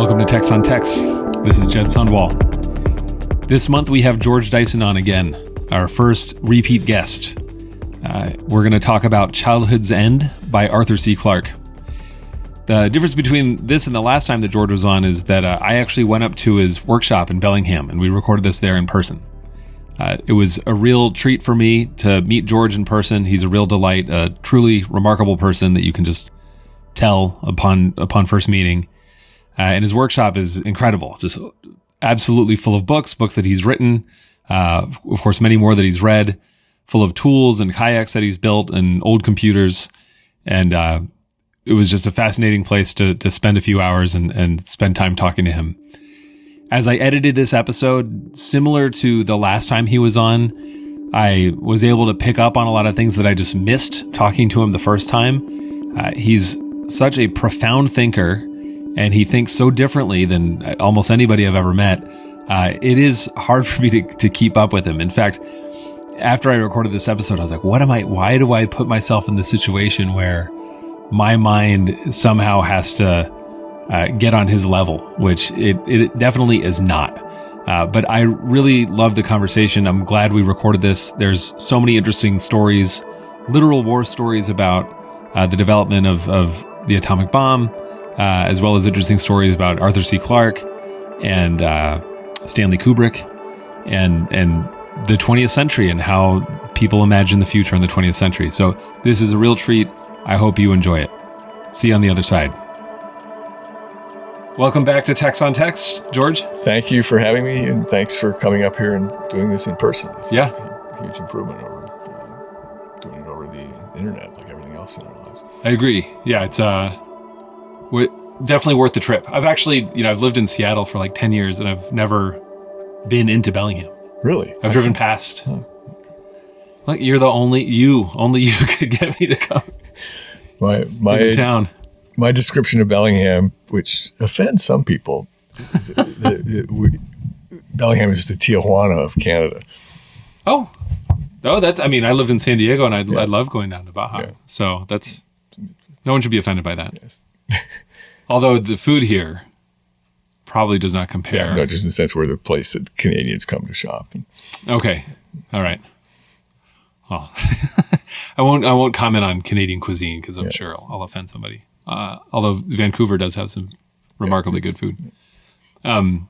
Welcome to Text on Text. This is Jed Sundwall. This month we have George Dyson on again, our first repeat guest. We're going to talk about Childhood's End by Arthur C. Clarke. The difference between this and the last time that George was on is that I actually went up to his workshop in Bellingham and we recorded this there in person. It was a real treat for me to meet George in person. He's a real delight, a truly remarkable person that you can just tell upon first meeting. And his workshop is incredible, just absolutely full of books that he's written, of course, many more that he's read, full of tools and kayaks that he's built and old computers. And it was just a fascinating place to spend a few hours and spend time talking to him. As I edited this episode, similar to the last time he was on, I was able to pick up on a lot of things that I just missed talking to him the first time. He's such a profound thinker, and he thinks so differently than almost anybody I've ever met. It is hard for me to keep up with him. In fact, after I recorded this episode, I was like, why do I put myself in this situation where my mind somehow has to get on his level, which it definitely is not. But I really loved the conversation. I'm glad we recorded this. There's so many interesting stories, literal war stories about the development of the atomic bomb, as well as interesting stories about Arthur C. Clarke and Stanley Kubrick and the 20th century and how people imagine the future in the 20th century. So this is a real treat. I hope you enjoy it. See you on the other side. Welcome back to Text on Text, George. Thank you for having me, and thanks for coming up here and doing this in person. It's a huge improvement over doing it over the internet, like everything else in our lives. I agree. Yeah, it's definitely worth the trip. I've actually, I've lived in Seattle for like 10 years, and I've never been into Bellingham. Really? I've driven past. Huh. Like, you're the only you could get me to come. My town. My description of Bellingham, which offends some people, Bellingham is the Tijuana of Canada. Oh, I lived in San Diego, and I love going down to Baja. Yeah. So no one should be offended by that. Yes. Although the food here probably does not compare. Yeah, no, just in the sense we're the place that Canadians come to shop. Okay. All right. Oh. I won't comment on Canadian cuisine because I'm sure I'll offend somebody. Although Vancouver does have some remarkably good food. No,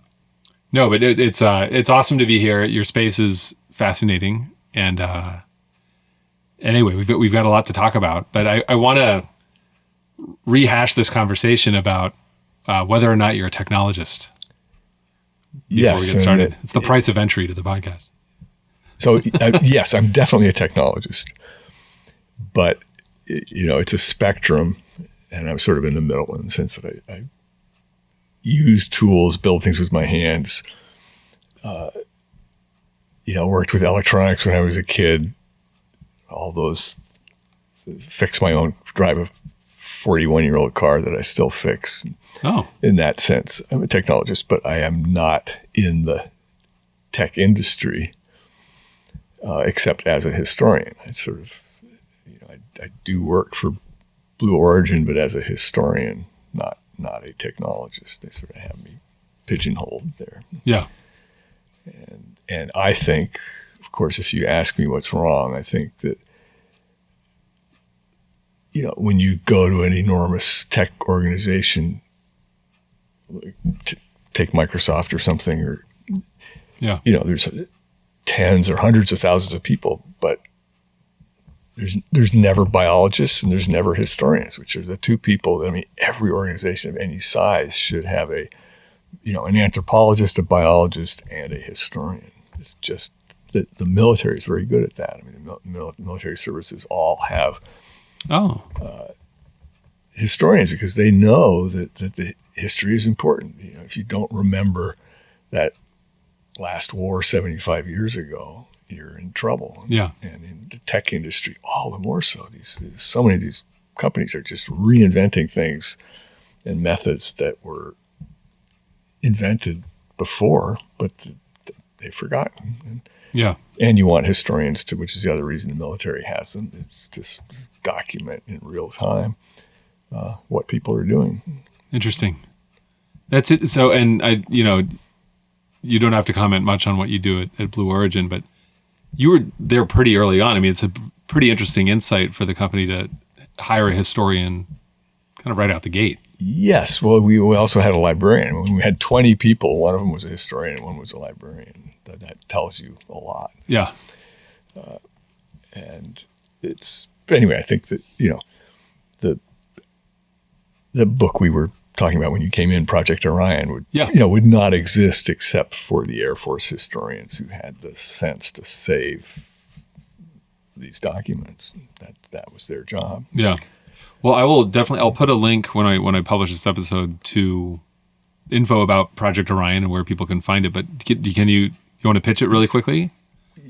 but it's awesome to be here. Your space is fascinating, and anyway, we've got a lot to talk about. But I want to rehash this conversation about whether or not you're a technologist. Before we get started, it's the price of entry to the podcast. So yes, I'm definitely a technologist, but it's a spectrum. And I'm sort of in the middle in the sense that I use tools, build things with my hands. Worked with electronics when I was a kid. All those, drive a 41-year-old car that I still fix. Oh. In that sense, I'm a technologist, but I am not in the tech industry, except as a historian. I sort of, I do work for Blue Origin, but as a historian, not a technologist. They sort of have me pigeonholed there. Yeah. And I think, of course, if you ask me what's wrong, I think that, when you go to an enormous tech organization, take Microsoft or something, or, there's tens or hundreds of thousands of people, but there's never biologists and there's never historians, which are the two people. Every organization of any size should have an anthropologist, a biologist, and a historian. It's just that the military is very good at that. The military services all have historians because they know that the history is important. If you don't remember that last war 75 years ago, you're in trouble. Yeah. And in the tech industry, all the more so. So many of these companies are just reinventing things and methods that were invented before, but they've forgotten. And you want historians to, which is the other reason the military has them, is just document in real time what people are doing. Interesting. That's it. So, and you don't have to comment much on what you do at Blue Origin, but you were there pretty early on. I mean, it's a pretty interesting insight for the company to hire a historian kind of right out the gate. Yes. Well, we also had a librarian. When we had 20 people, one of them was a historian and one was a librarian. That tells you a lot. Yeah. And anyway, I think that, the book we were talking about when you came in, Project Orion, would not exist except for the Air Force historians who had the sense to save these documents. That was their job. Yeah. Well, I'll put a link when I publish this episode to info about Project Orion and where people can find it. But you want to pitch it really quickly?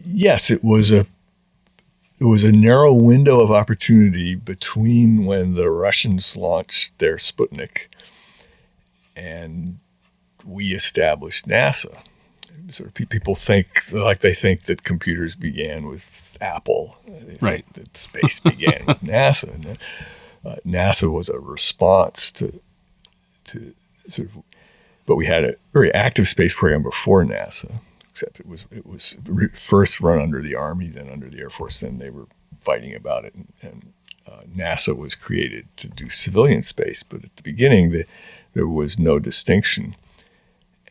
Yes, it was a narrow window of opportunity between when the Russians launched their Sputnik and we established NASA. Sort of people think that computers began with Apple. They think that space began with NASA. And NASA was a response to sort of, but we had a very active space program before NASA. Except it was first run under the Army, then under the Air Force. Then they were fighting about it, and NASA was created to do civilian space. But at the beginning, there was no distinction,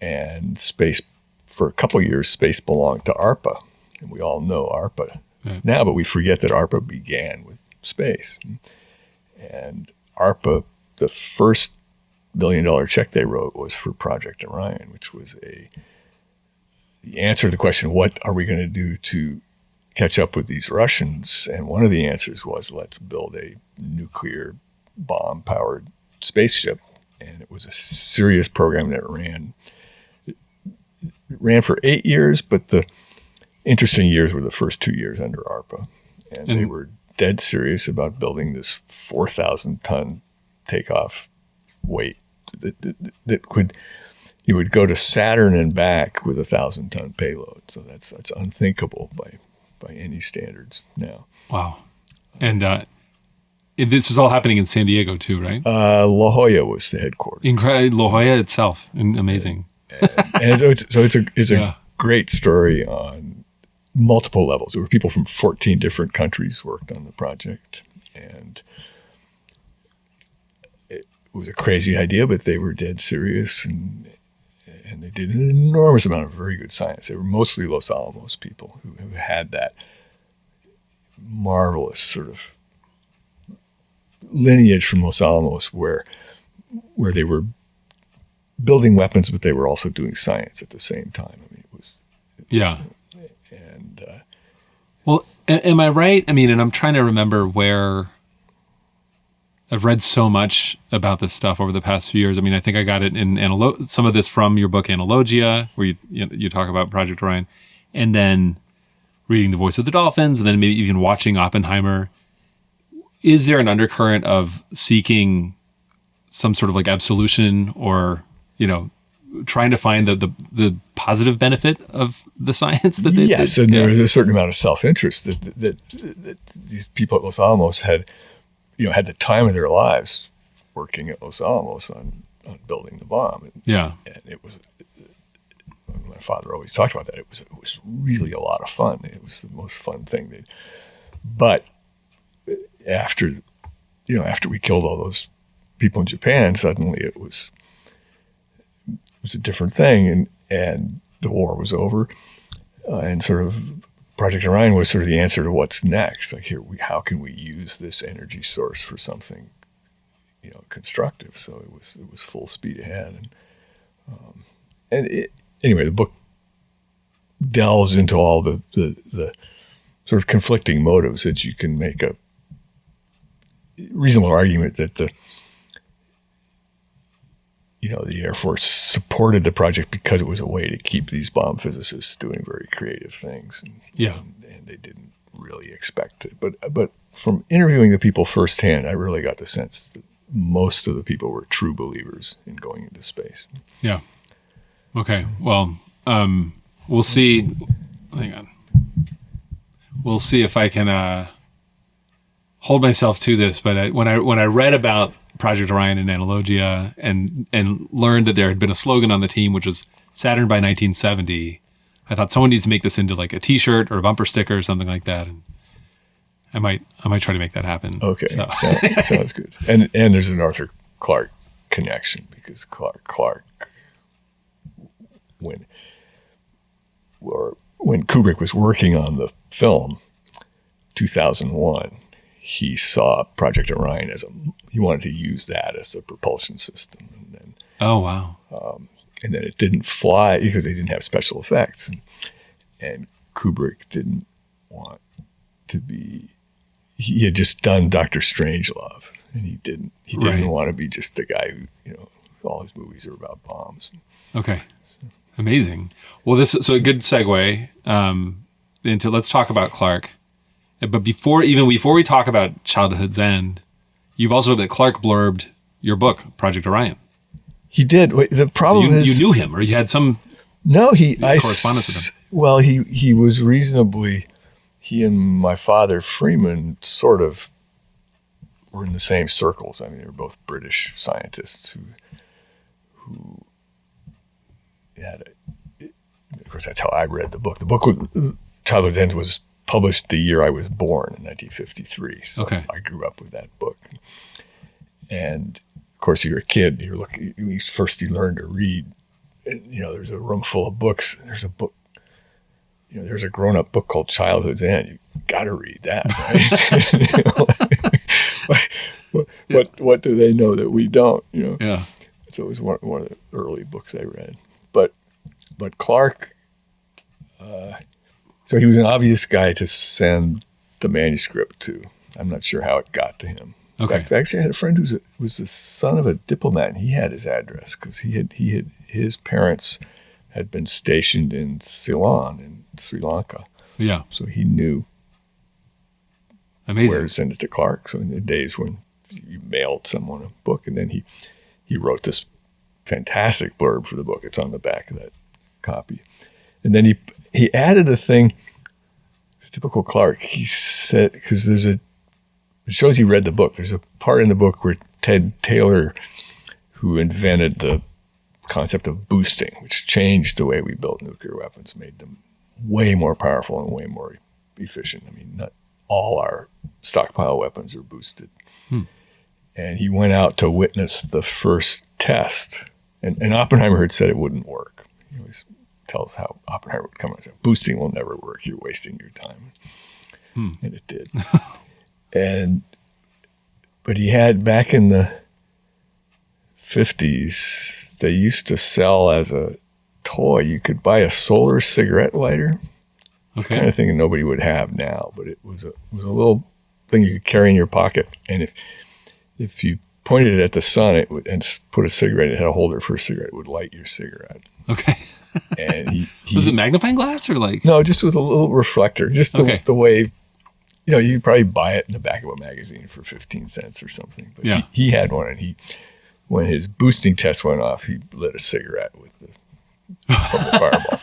and space for a couple of years, space belonged to ARPA, and we all know ARPA now, but we forget that ARPA began with space, and ARPA, the first $1 billion check they wrote was for Project Orion, which was the answer to the question, what are we going to do to catch up with these Russians? And one of the answers was, let's build a nuclear bomb-powered spaceship. And it was a serious program that ran for 8 years, but the interesting years were the first 2 years under ARPA. And they were dead serious about building this 4,000-ton takeoff weight that could... You would go to Saturn and back with a 1,000-ton payload. So that's unthinkable by any standards now. Wow. And this was all happening in San Diego too, right? La Jolla was the headquarters. Incredible. La Jolla itself, amazing. And so it's a great story on multiple levels. There were people from 14 different countries worked on the project, and it was a crazy idea, but they were dead serious, and they did an enormous amount of very good science. They were mostly Los Alamos people who had that marvelous sort of lineage from Los Alamos where they were building weapons, but they were also doing science at the same time. I mean, it was... Yeah. And... well, am I right? I mean, and I'm trying to remember where... I've read so much about this stuff over the past few years. I mean, I think I got it in some of this from your book Analogia, where you talk about Project Orion, and then reading The Voice of the Dolphins, and then maybe even watching Oppenheimer. Is there an undercurrent of seeking some sort of like absolution, or trying to find the positive benefit of the science that they Yes, and there's a certain amount of self-interest that these people at Los Alamos had the time of their lives working at Los Alamos on building the bomb. And it was, my father always talked about that. It was really a lot of fun. It was the most fun thing. But after we killed all those people in Japan, suddenly it was a different thing, and the war was over, and sort of Project Orion was sort of the answer to what's next. Like, how can we use this energy source for something, constructive? So it was full speed ahead. Anyway, the book delves into all the sort of conflicting motives that you can make a reasonable argument that the Air Force supported the project because it was a way to keep these bomb physicists doing very creative things. And they didn't really expect it. But from interviewing the people firsthand, I really got the sense that most of the people were true believers in going into space. Yeah. Okay. Well, we'll see. Hang on. We'll see if I can hold myself to this. But when I read about Project Orion and Analogia, and learned that there had been a slogan on the team, which was Saturn by 1970. I thought someone needs to make this into like a T-shirt or a bumper sticker or something like that. And I might try to make that happen. Okay, sounds good. And there's an Arthur Clarke connection, because Clarke, when Kubrick was working on the film, 2001, he saw Project Orion he wanted to use that as the propulsion system, and then and then it didn't fly because they didn't have special effects, and Kubrick didn't want to be. He had just done Dr. Strangelove, and he didn't want to be just the guy who, all his movies are about bombs. Okay. Amazing. Well, this is a good segue into, let's talk about Clarke. But before we talk about Childhood's End, you've also that Clarke blurbed your book, Project Orion. He did. The problem is, you knew him, or you had some correspondence with him. Well, he was reasonably. He and my father, Freeman, sort of were in the same circles. I mean, they were both British scientists who had of course, that's how I read the book. The book, Childhood's End, was published the year I was born, in 1953. So I grew up with that book. And, of course, you're a kid. You learn to read. And, there's a room full of books. There's a book. There's a grown-up book called Childhood's End. You got to read that, right? What do they know that we don't? Yeah. So it was one of the early books I read. But Clarke, so he was an obvious guy to send the manuscript to. I'm not sure how it got to him. Okay. In fact, actually, I had a friend who was the son of a diplomat, and he had his address because his parents had been stationed in Ceylon in Sri Lanka. Yeah. So he knew where to send it to Clarke. So in the days when you mailed someone a book, and then he wrote this fantastic blurb for the book. It's on the back of that copy. And then he added a thing, typical Clarke. He said, because it shows he read the book. There's a part in the book where Ted Taylor, who invented the concept of boosting, which changed the way we built nuclear weapons, made them way more powerful and way more efficient. I mean, not all our stockpile weapons are boosted. And he went out to witness the first test. And Oppenheimer had said it wouldn't work. He always tells how Oppenheimer would come and say, boosting will never work. You're wasting your time. And it did. But he had, back in the 50s, they used to sell as a toy. You could buy a solar cigarette lighter. It's the kind of thing that nobody would have now, but it was a little thing you could carry in your pocket. And if you pointed it at the sun, and put a cigarette, it had a holder for a cigarette, it would light your cigarette. Okay. And he was it magnifying glass or like? No, just with a little reflector. Just the way, you'd probably buy it in the back of a magazine for 15 cents or something. But he had one, and when his boosting test went off, he lit a cigarette from the fireball.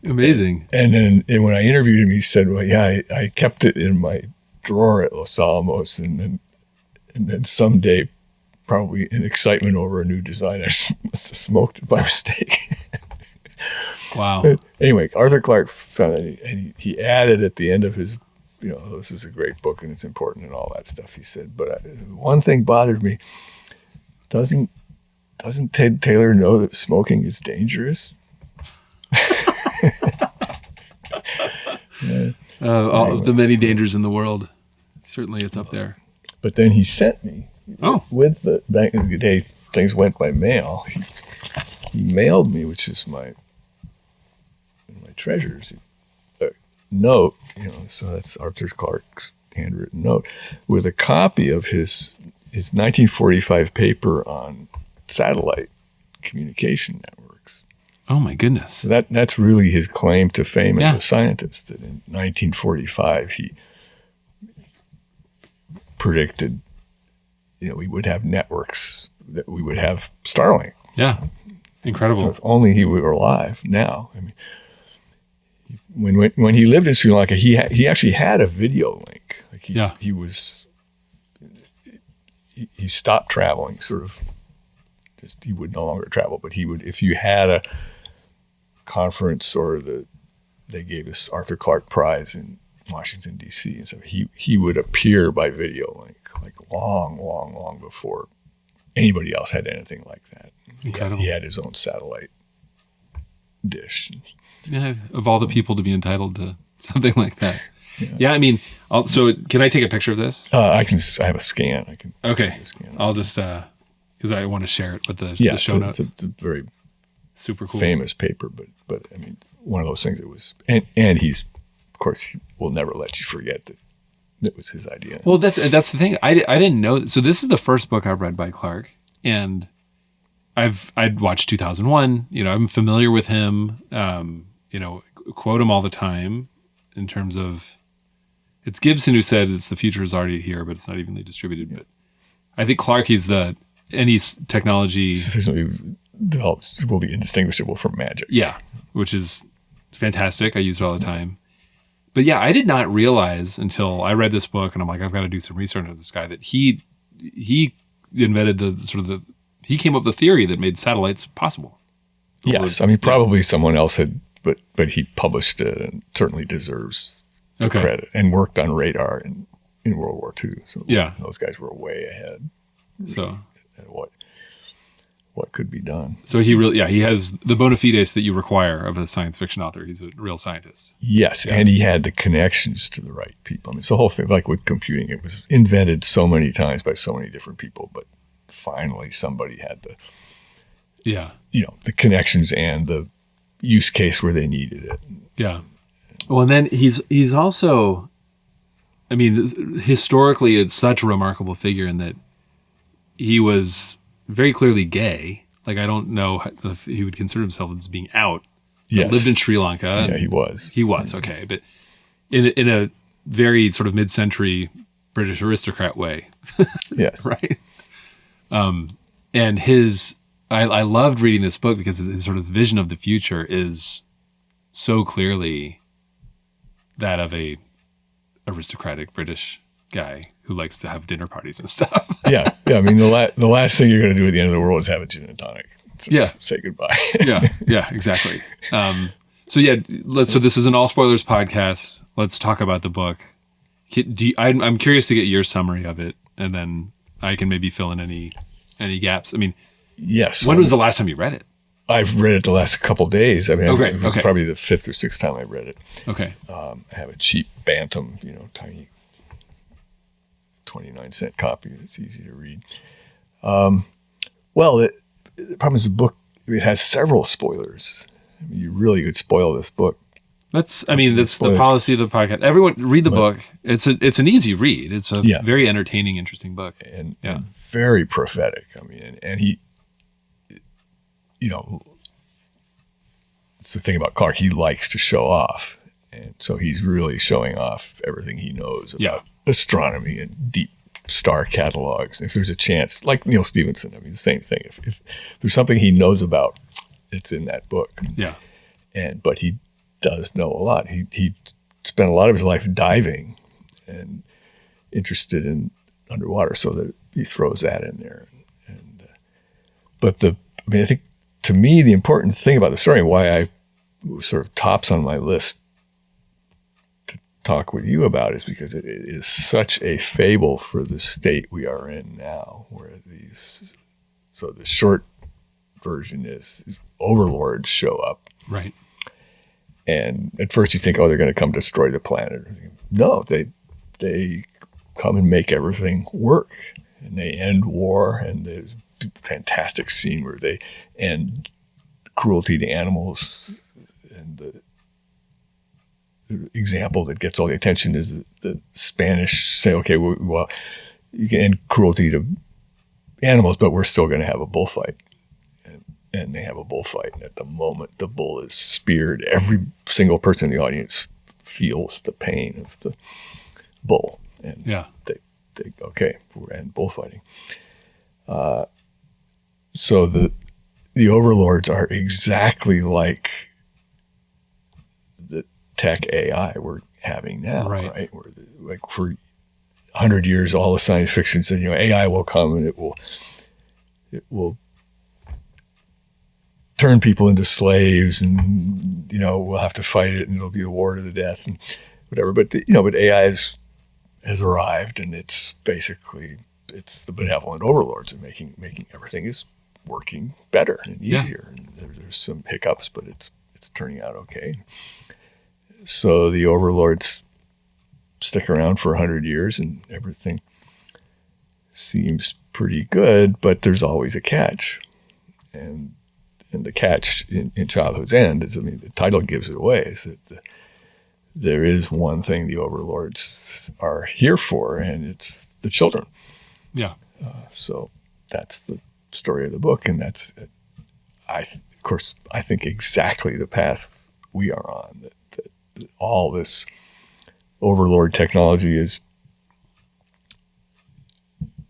Amazing. And when I interviewed him, he said, well, yeah, I kept it in my drawer at Los Alamos, and then someday, probably in excitement over a new design, I must have smoked it by mistake. Wow. But anyway, Arthur Clarke found it, and he added at the end of his, this is a great book and it's important and all that stuff, he said, but one thing bothered me. Doesn't Ted Taylor know that smoking is dangerous? All of the many dangers in the world. Certainly it's up there. But then he sent me, with back in the day, things went by mail. He mailed me, which is my treasures, a note, so that's Arthur Clarke's handwritten note, with a copy of his 1945 paper on satellite communication networks. Oh my goodness. So that's really his claim to fame as a scientist, that in 1945 he predicted, we would have networks, that we would have Starlink. Yeah. Incredible. So if only he were alive now. I mean, when he lived in Sri Lanka, he actually had a video link. He was, he stopped traveling, sort of. He would no longer travel, but he would, if you had a conference or they gave us Arthur Clarke Prize in Washington D.C. and so he would appear by video like long before anybody else had anything like that. Incredible. He had his own satellite dish. Yeah, of all the people to be entitled to something like that. Yeah, I mean, so can I take a picture of this? I have a scan. I can. Okay, scan. I'll just because I want to share it with the show notes. It's a very super cool, famous paper, but I mean, one of those things. It was, and he's, of course, he will never let you forget that was his idea. Well, that's the thing. I didn't know. So this is the first book I've read by Clarke, and I'd watched 2001. I'm familiar with him. Quote him all the time in terms of. It's Gibson who said it's the future is already here, but it's not evenly distributed. Yeah. But I think Clarke, he's any technology sufficiently developed will be indistinguishable from magic. Yeah, which is fantastic. I use it all the time. But yeah, I did not realize until I read this book, and I'm like, I've got to do some research on this guy, that he invented he came up with the theory that made satellites possible. Yes, I mean probably someone else had, but he published it and certainly deserves the credit, and worked on radar in World War II. So those guys were way ahead. So at what could be done. So he really, he has the bona fides that you require of a science fiction author. He's a real scientist. Yes, and he had the connections to the right people. I mean, it's the whole thing, like with computing, it was invented so many times by so many different people, but finally somebody had the connections and the use case where they needed it. Yeah. Well, and then he's also, I mean, historically, it's such a remarkable figure in that he was very clearly gay. Like, I don't know if he would consider himself as being out. Yes. Lived in Sri Lanka. Yeah, he was. He was, okay. But in a very sort of mid-century British aristocrat way. Yes. Right? And I loved reading this book because his sort of vision of the future is so clearly that of a aristocratic British guy who likes to have dinner parties and stuff. Yeah. I mean, the last thing you're going to do at the end of the world is have a gin and tonic. So say goodbye. yeah, exactly. So this is an all spoilers podcast. Let's talk about the book. I'm curious to get your summary of it, and then I can maybe fill in any gaps. I mean, yes. When was the last time you read it? I've read it the last couple of days. I mean, it was okay. probably the fifth or sixth time I read it. Okay. I have a cheap Bantam, tiny 29-cent copy that's easy to read. Well, the problem is the book, it has several spoilers. I mean, you really could spoil this book. That's the policy of the podcast. Everyone read the book. It's an easy read. It's a very entertaining, interesting book. And very prophetic. I mean, and he, it's the thing about Clarke, he likes to show off. And so he's really showing off everything he knows about astronomy and deep star catalogs. If there's a chance, like Neil Stephenson, I mean, the same thing. If there's something he knows about, it's in that book. Yeah. But he does know a lot. He spent a lot of his life diving and interested in underwater, so that he throws that in there. I think to me, the important thing about the story, why I sort of tops on my list to talk with you about, is because it is such a fable for the state we are in now, where so the short version is overlords show up. Right. And at first you think, they're going to come destroy the planet. No, they come and make everything work, and they end war. And there's a fantastic scene where they end cruelty to animals. And the example that gets all the attention is the Spanish say, okay, well, you can end cruelty to animals, but we're still going to have a bullfight. And they have a bullfight. And at the moment the bull is speared, every single person in the audience feels the pain of the bull. And they okay, we're end bullfighting. So the overlords are exactly like the tech AI we're having now, right? Where like for 100 years, all the science fiction said, AI will come and it will turn people into slaves, and we'll have to fight it, and it'll be a war to the death and whatever. But but AI has arrived, and it's basically the benevolent overlords of making everything is working better and easier. And there's some hiccups, but it's turning out okay. So the overlords stick around for 100 years, and everything seems pretty good, but there's always a catch. And the catch in Childhood's End is, the title gives it away, is that there is one thing the overlords are here for, and it's the children. Yeah. So that's the story of the book, and that's, I think exactly the path we are on. That all this overlord technology is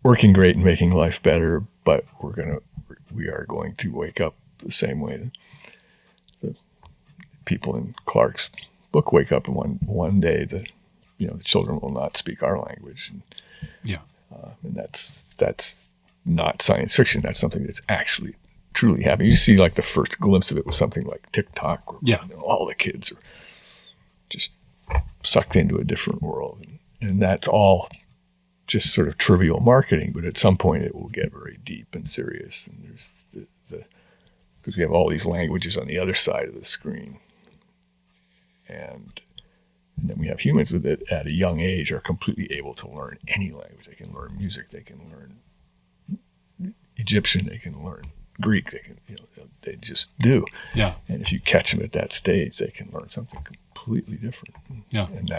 working great and making life better, but we are going to wake up the same way the people in Clarke's book wake up, and one day the children will not speak our language. And that's not science fiction. That's something that's actually truly happening. You see, like, the first glimpse of it was something like TikTok, where all the kids are just sucked into a different world, and that's all just sort of trivial marketing. But at some point, it will get very deep and serious. And there's because we have all these languages on the other side of the screen, and then we have humans with it at a young age are completely able to learn any language. They can learn music. They can learn Egyptian. They can learn Greek. They can, they just do. Yeah. And if you catch them at that stage, they can learn something completely different. Yeah. And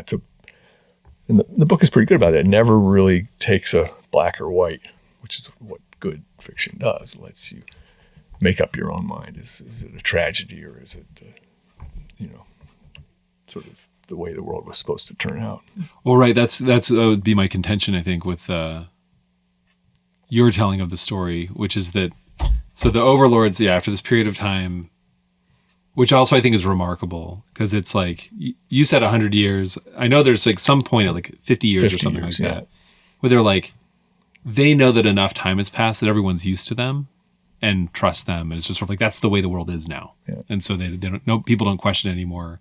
and the book is pretty good about it. It never really takes a black or white, which is what good fiction does. It lets you make up your own mind. Is it a tragedy, or is it, sort of the way the world was supposed to turn out? Well, right. That would be my contention, I think, with your telling of the story, which is that, so the overlords, after this period of time, which also I think is remarkable, because it's like, you said 100 years. I know there's like some point at like 50 years or something like that, where they're like, they know that enough time has passed that everyone's used to them and trust them. And it's just sort of like, that's the way the world is now. Yeah. And so they don't know, people don't question anymore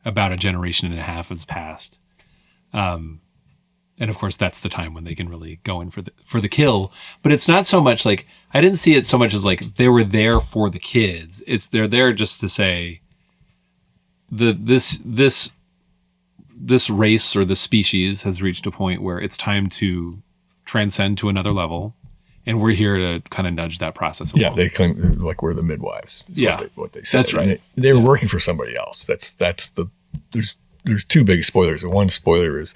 about a generation and a half has passed. And of course, that's the time when they can really go in for the kill. But it's not so much like, I didn't see it so much as like they were there for the kids. It's they're there just to say this race or this species has reached a point where it's time to transcend to another level, and we're here to kind of nudge that process along. Yeah, they claim like we're the midwives. What they said. That's right. They were working for somebody else. There's two big spoilers. The one spoiler is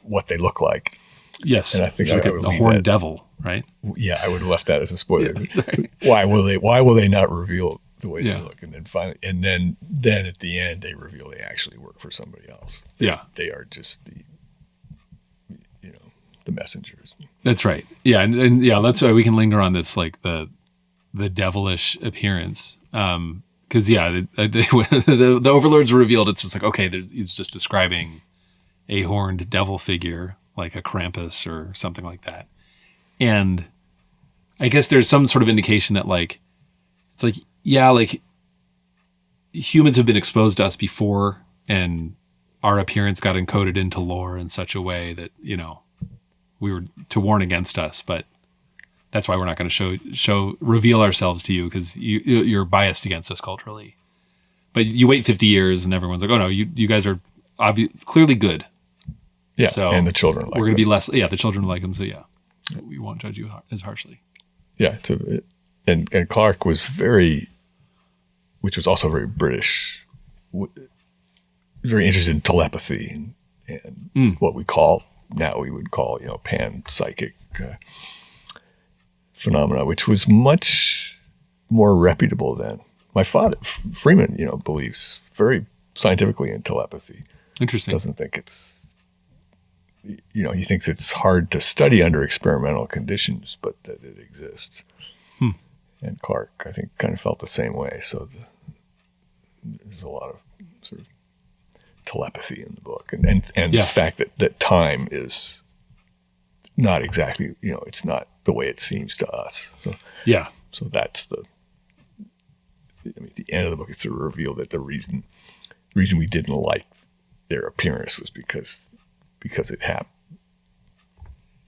what they look like. Yes, and I think like a horned devil, right? Yeah, I would have left that as a spoiler. Right. Why will they not reveal the way they look? And then finally, then at the end, they reveal they actually work for somebody else. They are just the messengers. That's right. Yeah, and that's why we can linger on this, like the devilish appearance. Because the overlords are revealed. It's just like, okay, he's just describing a horned devil figure, like a Krampus or something like that. And I guess there's some sort of indication that, like, it's like, like humans have been exposed to us before, and our appearance got encoded into lore in such a way that, we were to warn against us, but that's why we're not going to reveal ourselves to you, because you're biased against us culturally. But you wait 50 years and everyone's like, oh no, you guys are clearly good. Yeah, so and the children like we're going to be less. Yeah, the children like them, so we won't judge you as harshly. Yeah, and Clarke was which was also very British, very interested in telepathy and what we would call panpsychic phenomena, which was much more reputable then. My father, Freeman, believes very scientifically in telepathy. Interesting. Doesn't think it's, he thinks it's hard to study under experimental conditions, but that it exists. And Clarke, I think, kind of felt the same way. So there's a lot of sort of telepathy in the book, and the fact that time is not exactly, it's not the way it seems to us. So yeah. So that's at the end of the book, it's sort of revealed that the reason we didn't like their appearance was because it happened.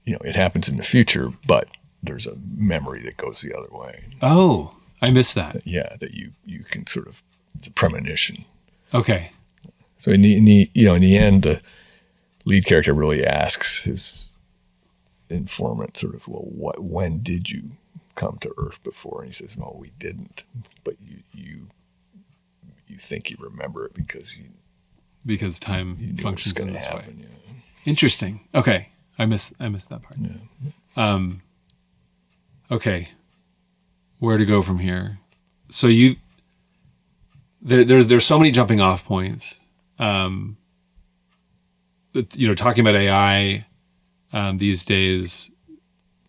It happens in the future, but there's a memory that goes the other way. Oh, I missed that. That you can sort of, it's a premonition. Okay. So in the end, the lead character really asks his informant sort of, well, when did you come to Earth before? And he says, no, we didn't. But you think you remember it because time functions in this way. Yeah. Interesting. Okay. I missed that part. Yeah. Okay. Where to go from here? So there's so many jumping off points. Talking about AI these days,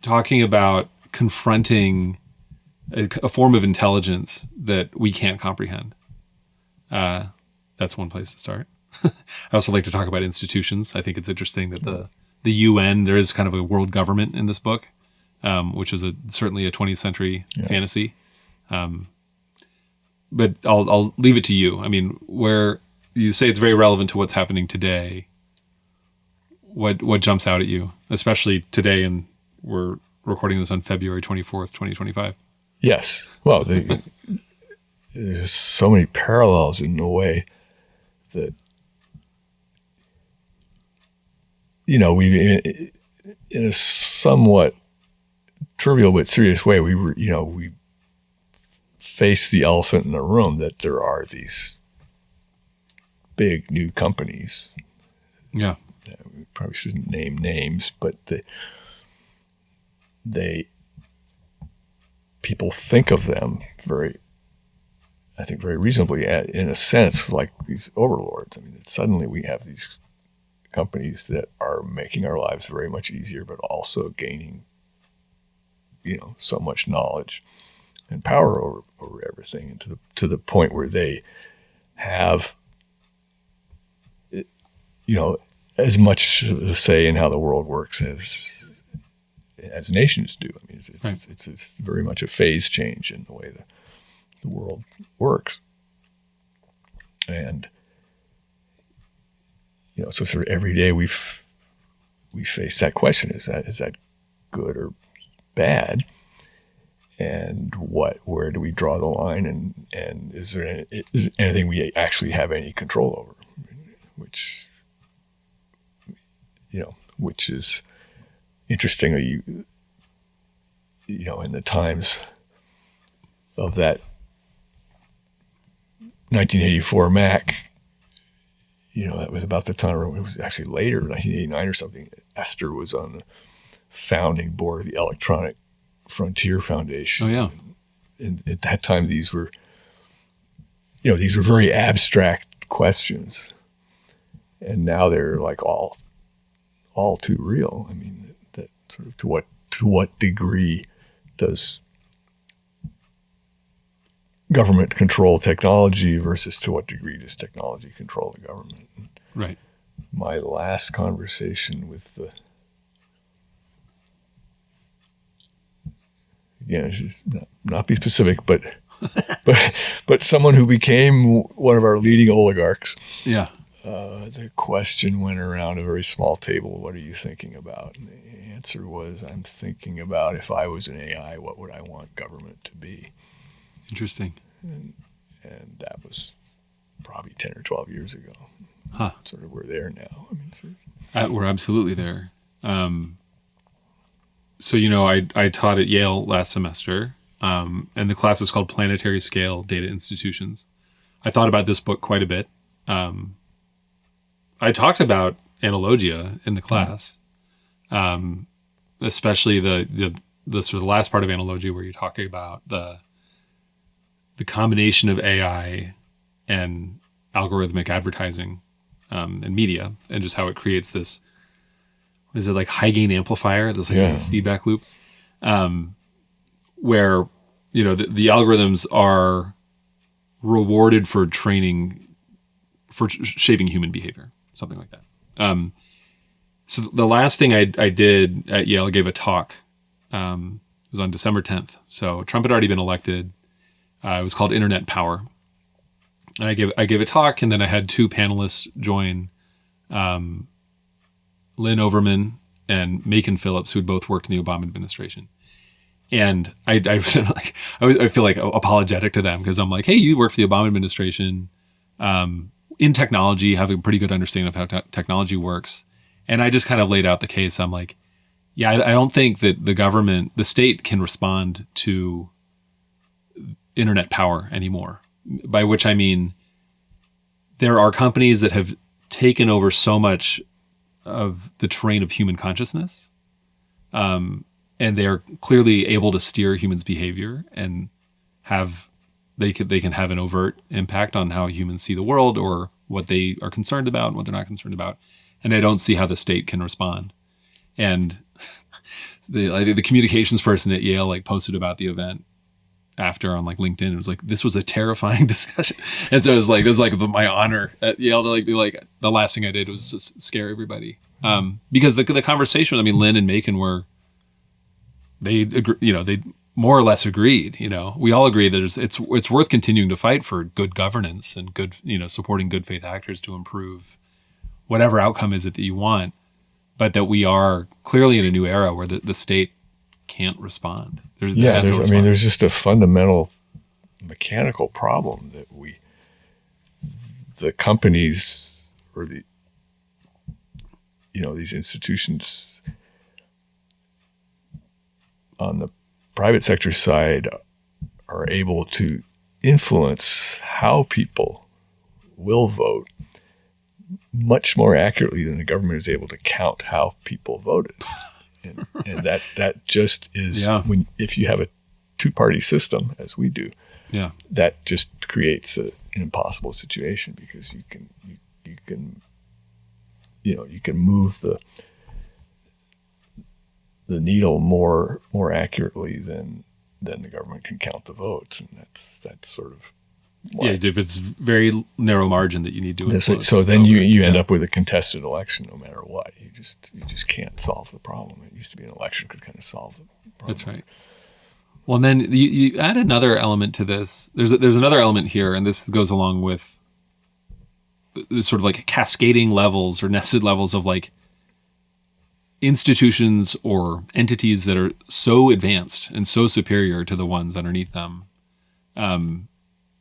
talking about confronting a form of intelligence that we can't comprehend. That's one place to start. I also like to talk about institutions. I think it's interesting that the UN, there is kind of a world government in this book, which is certainly a 20th century fantasy. But I'll leave it to you. I mean, where you say it's very relevant to what's happening today, what jumps out at you, especially today, and we're recording this on February 24th, 2025. Yes. Well, there's so many parallels in the way that, we, in a somewhat trivial but serious way, we face the elephant in the room that there are these big new companies. Yeah. We probably shouldn't name names, but people think of them very reasonably, in a sense, like these overlords. I mean, suddenly we have these companies that are making our lives very much easier, but also gaining, so much knowledge and power over everything, and to the point where they have, as much say in how the world works as nations do. I mean, it's very much a phase change in the way the world works. And, so sort of every day we face that question: is that good or bad? And where do we draw the line? And is there anything we actually have any control over? Which is interestingly, in the times of that 1984 Mac, that was about the time, or it was actually later, 1989 or something. Esther was on the founding board of the Electronic Frontier Foundation. Oh, yeah. And at that time, these were very abstract questions. And now they're like all too real. I mean, that sort of to what degree does government control technology versus to what degree does technology control the government? Right. My last conversation with not be specific, but someone who became one of our leading oligarchs. Yeah. The question went around a very small table: what are you thinking about? And the answer was, I'm thinking about, if I was an AI, what would I want government to be? Interesting. And that was probably 10 or 12 years ago. Huh. Sort of, we're there now. I mean, we're absolutely there. So, I taught at Yale last semester, and the class is called Planetary Scale Data Institutions. I thought about this book quite a bit. I talked about analogia in the class, especially the sort of the last part of analogia, where you're talking about the combination of AI and algorithmic advertising and media, and just how it creates this, is it like high gain amplifier? This like a feedback loop, where the algorithms are rewarded for training, for shaping human behavior, something like that. So the last thing I did at Yale, I gave a talk. It was on December 10th. So Trump had already been elected. It was called Internet Power. And I gave a talk, and then I had two panelists join, Lynn Overman and Macon Phillips, who had both worked in the Obama administration. And I feel like apologetic to them because I'm like, hey, you work for the Obama administration in technology, have a pretty good understanding of how technology works. And I just kind of laid out the case. I'm like, yeah, I don't think that the state can respond to internet power anymore. By which I mean, there are companies that have taken over so much of the terrain of human consciousness, and they're clearly able to steer humans' behavior and they can have an overt impact on how humans see the world or what they are concerned about and what they're not concerned about. And I don't see how the state can respond. And the communications person at Yale posted about the event after on LinkedIn. It was like, this was a terrifying discussion. And so it was my honor at Yale to be like, the last thing I did was just scare everybody. Because the conversation, Lynn and Macon they more or less agreed. We all agree that it's worth continuing to fight for good governance and good, supporting good faith actors to improve whatever outcome is it that you want, but that we are clearly in a new era where the state can't respond. There's just a fundamental mechanical problem that the companies or these institutions on the private sector side are able to influence how people will vote much more accurately than the government is able to count how people voted. And that just is if you have a two-party system, as we do, that just creates an impossible situation because you can move the needle more accurately than the government can count the votes, and that's sort of why. If it's very narrow margin that you need to influence. So then you end up with a contested election no matter what. You just can't solve the problem. It used to be an election could kind of solve the problem. That's right. Well, and then you add another element to this. There's another element here, and this goes along with the sort of cascading levels or nested levels of institutions or entities that are so advanced and so superior to the ones underneath them.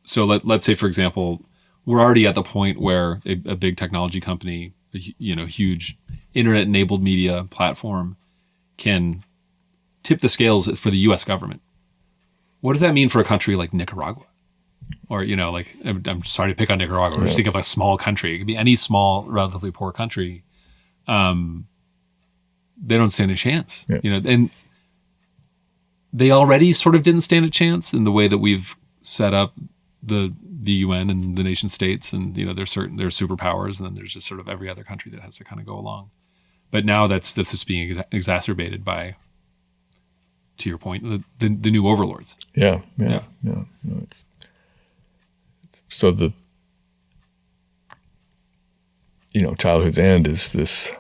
So let's say, for example, we're already at the point where a big technology company, huge internet-enabled media platform can tip the scales for the U.S. government. What does that mean for a country like Nicaragua? Or, I'm sorry to pick on Nicaragua. Just think of a small country. It could be any small, relatively poor country. They don't stand a chance. Yeah. And they already sort of didn't stand a chance in the way that we've set up the UN and the nation states, and there's superpowers, and then there's just sort of every other country that has to kind of go along. But now that's just being exacerbated by, to your point, the new overlords. Yeah. No, it's so the childhood's end is this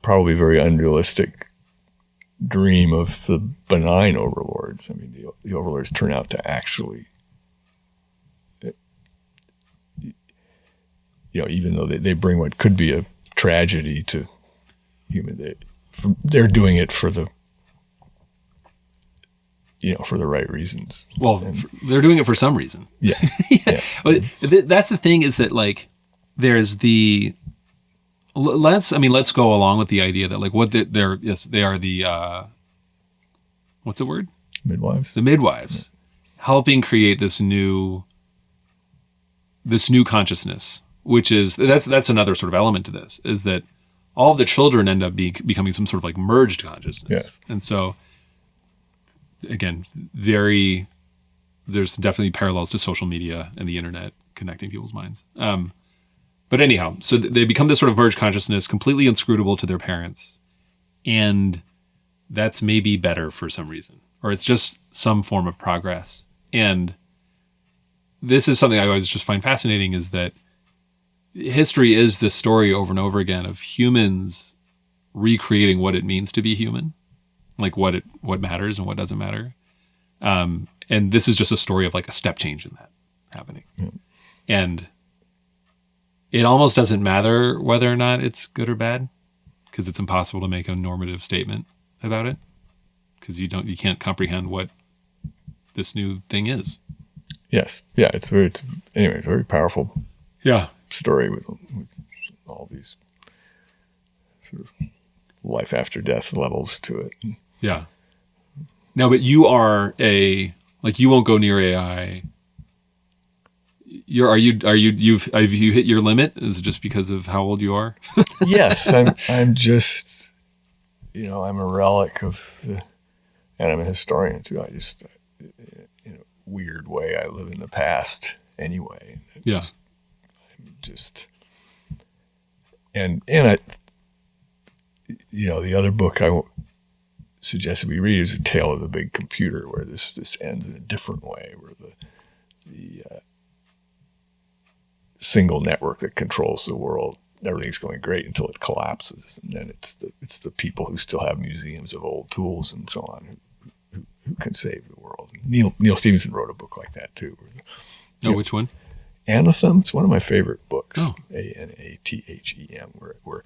probably very unrealistic dream of the benign overlords. The overlords turn out to actually, even though they bring what could be a tragedy to human, they're doing it for the right reasons. Well, they're doing it for some reason. Yeah. But that's the thing is that there's the. Let's go along with the idea that they are the what's the word? Midwives. The midwives, helping create this new consciousness, which is that's another sort of element to this, is that all of the children end up becoming some sort of merged consciousness. Yes. And so again, there's definitely parallels to social media and the internet connecting people's minds. But anyhow, so they become this sort of merged consciousness, completely inscrutable to their parents. And that's maybe better for some reason, or it's just some form of progress. And this is something I always just find fascinating, is that history is this story over and over again of humans recreating what it means to be human, like what matters and what doesn't matter. And this is just a story of like a step change in that happening. Yeah. And it almost doesn't matter whether or not it's good or bad, because it's impossible to make a normative statement about it, because you can't comprehend what this new thing is. Yes. Yeah. It's a very powerful story with all these sort of life after death levels to it. Yeah. No, but you are you won't go near AI. Have you hit your limit? Is it just because of how old you are? Yes, I'm just, I'm a relic of and I'm a historian too. I just, in a weird way, I live in the past anyway. Yeah. The other book I suggested we read is A Tale of the Big Computer, where this ends in a different way, where the single network that controls the world, everything's going great until it collapses, and then it's the people who still have museums of old tools and so on who can save the world. Neil Stephenson wrote a book like that too. Which one? Anathem. It's one of my favorite books. Oh. Anathem, where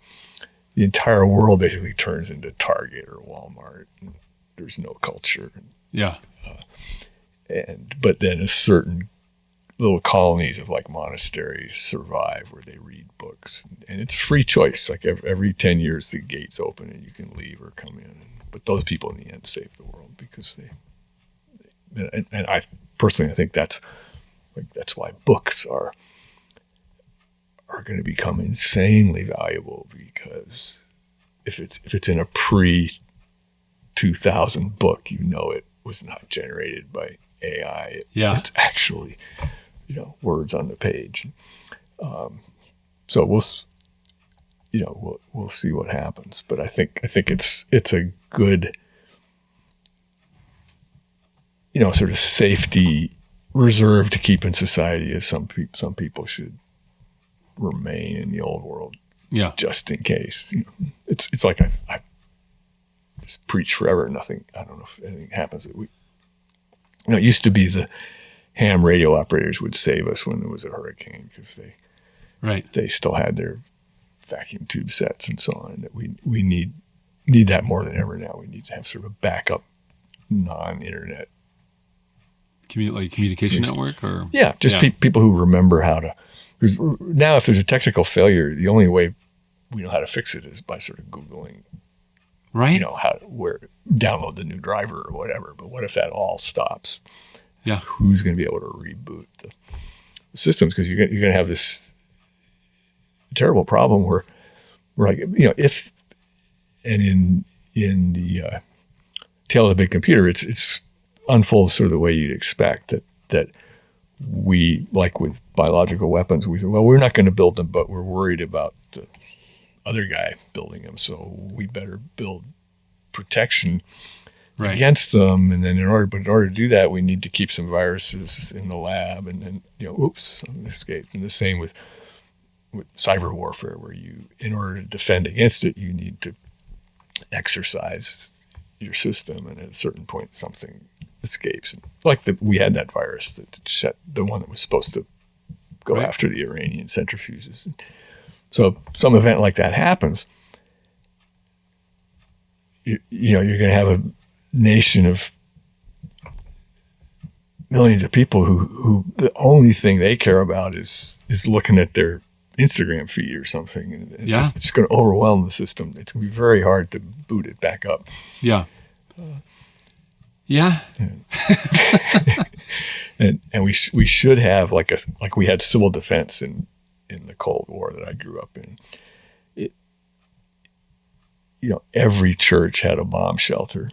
the entire world basically turns into Target or Walmart, and there's no culture. Yeah. But then a certain little colonies of like monasteries survive where they read books, and it's free choice. Like every 10 years, the gates open and you can leave or come in. But those people in the end save the world because and I personally, I think that's why books are going to become insanely valuable, because if it's in a pre-2000 book, it was not generated by AI. It's actually words on the page. So we'll see what happens. But I think it's a good sort of safety reserve to keep in society, as some people should remain in the old world, just in case. It's like I just preach forever. I don't know if anything happens that it used to be the ham radio operators would save us when there was a hurricane, because they still had their vacuum tube sets and so on. That we need that more than ever now. We need to have sort of a backup non-internet communication network, or people who remember how to. Now, if there's a technical failure, the only way we know how to fix it is by sort of Googling, where download the new driver or whatever. But what if that all stops? Yeah, who's going to be able to reboot the systems? Because you're going to have this terrible problem where if in the Tale of the Big Computer, it's unfolds sort of the way you'd expect, that we, like with biological weapons, we say, well, we're not going to build them, but we're worried about the other guy building them, so we better build protection against them. And then in order to do that, we need to keep some viruses in the lab, and then something escaped. And the same with cyber warfare, where in order to defend against it, you need to exercise your system, and at a certain point something escapes. Like we had that virus that shut, the one that was supposed to go after the Iranian centrifuges. So some event like that happens, you're going to have a nation of millions of people who the only thing they care about is looking at their Instagram feed or something. And it's going to overwhelm the system. It's going to be very hard to boot it back up. Yeah. And we should have like we had civil defense in the Cold War that I grew up in. Every church had a bomb shelter,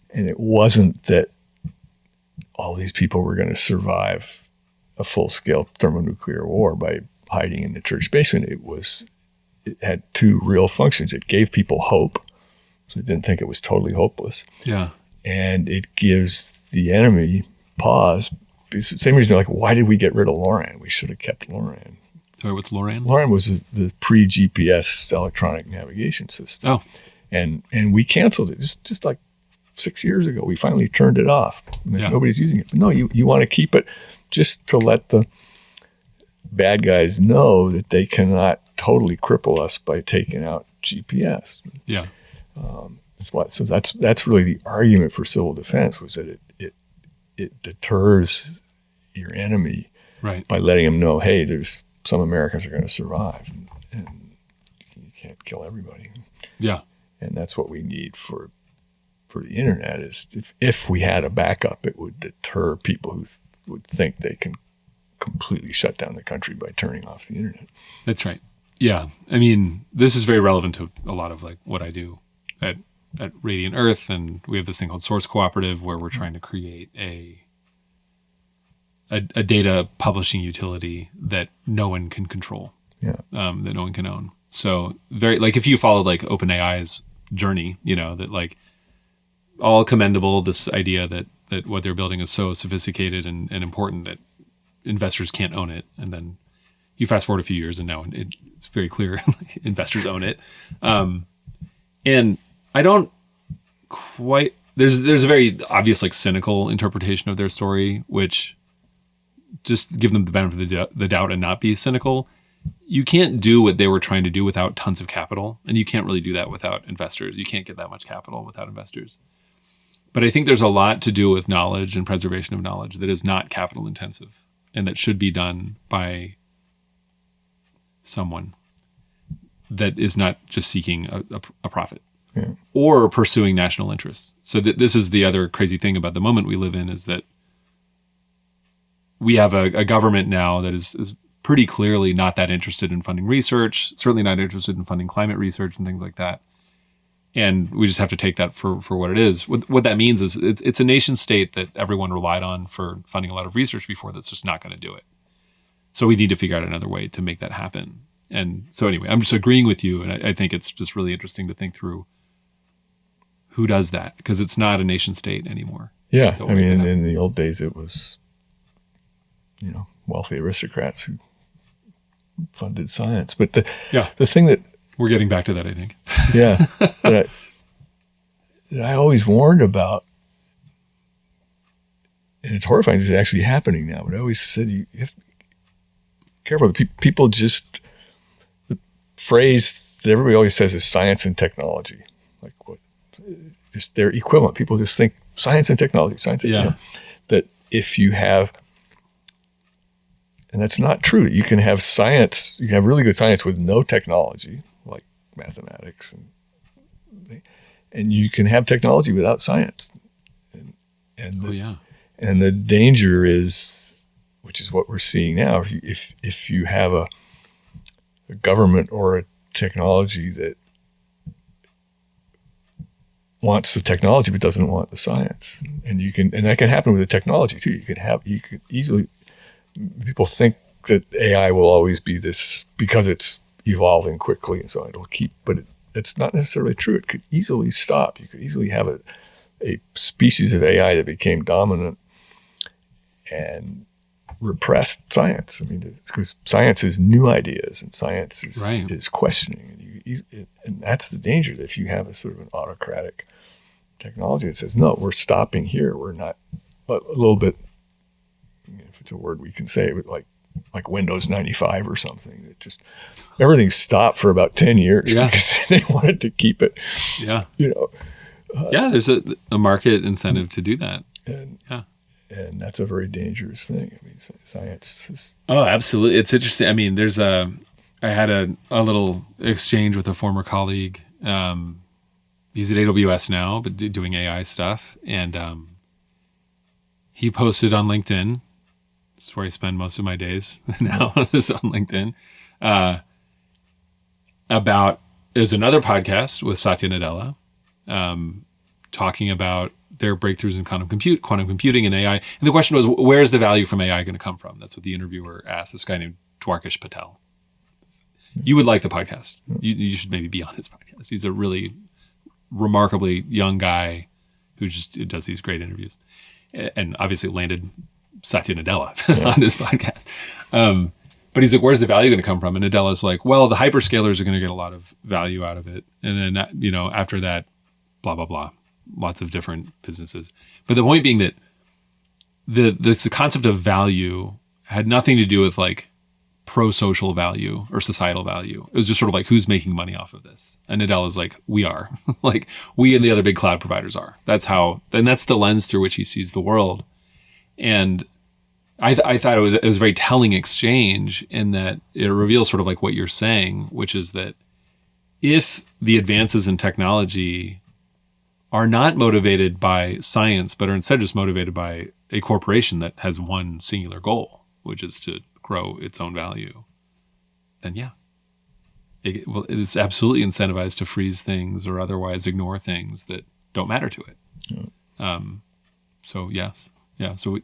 and it wasn't that all these people were going to survive a full-scale thermonuclear war by hiding in the church basement. It had two real functions. It gave people hope, so they didn't think it was totally hopeless. Yeah. And it gives the enemy pause. Same reason, why did we get rid of Loran? We should have kept Loran. Sorry, what's LORAN? LORAN was the pre-GPS electronic navigation system. Oh. And we canceled it just like 6 years ago. We finally turned it off. Nobody's using it. But no, you want to keep it just to let the bad guys know that they cannot totally cripple us by taking out GPS. Yeah. So that's really the argument for civil defense, was that it deters your enemy by letting them know, hey, there's some Americans are going to survive, and you can't kill everybody. Yeah. And that's what we need for the internet, is if we had a backup, it would deter people who would think they can completely shut down the country by turning off the internet. That's right. Yeah. I mean, this is very relevant to a lot of like what I do at Radiant Earth, and we have this thing called Source Cooperative where we're trying to create a data publishing utility that no one can control, that no one can own. So very, like, if you followed like OpenAI's journey, that like all commendable, this idea that what they're building is so sophisticated and important that investors can't own it. And then you fast forward a few years and now it's very clear investors own it. And I don't quite, there's a very obvious, like, cynical interpretation of their story, which, just give them the benefit of the doubt and not be cynical. You can't do what they were trying to do without tons of capital, and you can't really do that without investors. You can't get that much capital without investors. But I think there's a lot to do with knowledge and preservation of knowledge that is not capital intensive, and that should be done by someone that is not just seeking a profit or pursuing national interests. So this is the other crazy thing about the moment we live in, is that we have a government now that is pretty clearly not that interested in funding research, certainly not interested in funding climate research and things like that. And we just have to take that for what it is. What that means is it's a nation state that everyone relied on for funding a lot of research before that's just not going to do it. So we need to figure out another way to make that happen. And so anyway, I'm just agreeing with you. And I think it's just really interesting to think through who does that, because it's not a nation state anymore. Yeah. I mean, in the old days, it was, wealthy aristocrats who funded science. But the thing that, we're getting back to that, I think. Yeah. that I always warned about, and it's horrifying, it's actually happening now, but I always said you have to be careful. People just, the phrase that everybody always says is science and technology. Like what? Just their equivalent. People just think science and technology, that if you have, and that's not true. You can have science, you can have really good science with no technology, like mathematics, and you can have technology without science. And the danger is, which is what we're seeing now, if you have a government or a technology that wants the technology but doesn't want the science, and that can happen with the technology too. You could easily, people think that AI will always be this because it's evolving quickly, and so it'll keep, but it's not necessarily true. It could easily stop. You could easily have a species of AI that became dominant and repressed science. I mean, because science is new ideas, and science is questioning, and that's the danger, that if you have a sort of an autocratic technology that says, no, we're stopping here, we're not, a little bit, if it's a word we can say, but like Windows 95 or something, that just everything stopped for about 10 years because they wanted to keep it. Yeah. There's a market incentive to do that. And that's a very dangerous thing. I mean, science is... Oh, absolutely. It's interesting. I mean, I had a little exchange with a former colleague. He's at AWS now, but doing AI stuff. And he posted on LinkedIn, that's where I spend most of my days now, is on LinkedIn, there's another podcast with Satya Nadella, talking about their breakthroughs in quantum computing and AI. And the question was, where's the value from AI going to come from? That's what the interviewer asked, this guy named Dwarkesh Patel. You would like the podcast. You should maybe be on his podcast. He's a really remarkably young guy who just does these great interviews, and obviously landed Satya Nadella on this podcast. But he's like, where's the value going to come from? And Nadella's like, well, the hyperscalers are going to get a lot of value out of it. And then, you know, after that, blah, blah, blah, lots of different businesses. But the point being that the concept of value had nothing to do with like pro-social value or societal value. It was just sort of like, who's making money off of this? And Nadella's like, we are. Like, we and the other big cloud providers are. That's the lens through which he sees the world. And I thought it was a very telling exchange in that it reveals sort of like what you're saying, which is that if the advances in technology are not motivated by science, but are instead just motivated by a corporation that has one singular goal, which is to grow its own value, then yeah, it's absolutely incentivized to freeze things or otherwise ignore things that don't matter to it. Yeah. So yes, yeah. So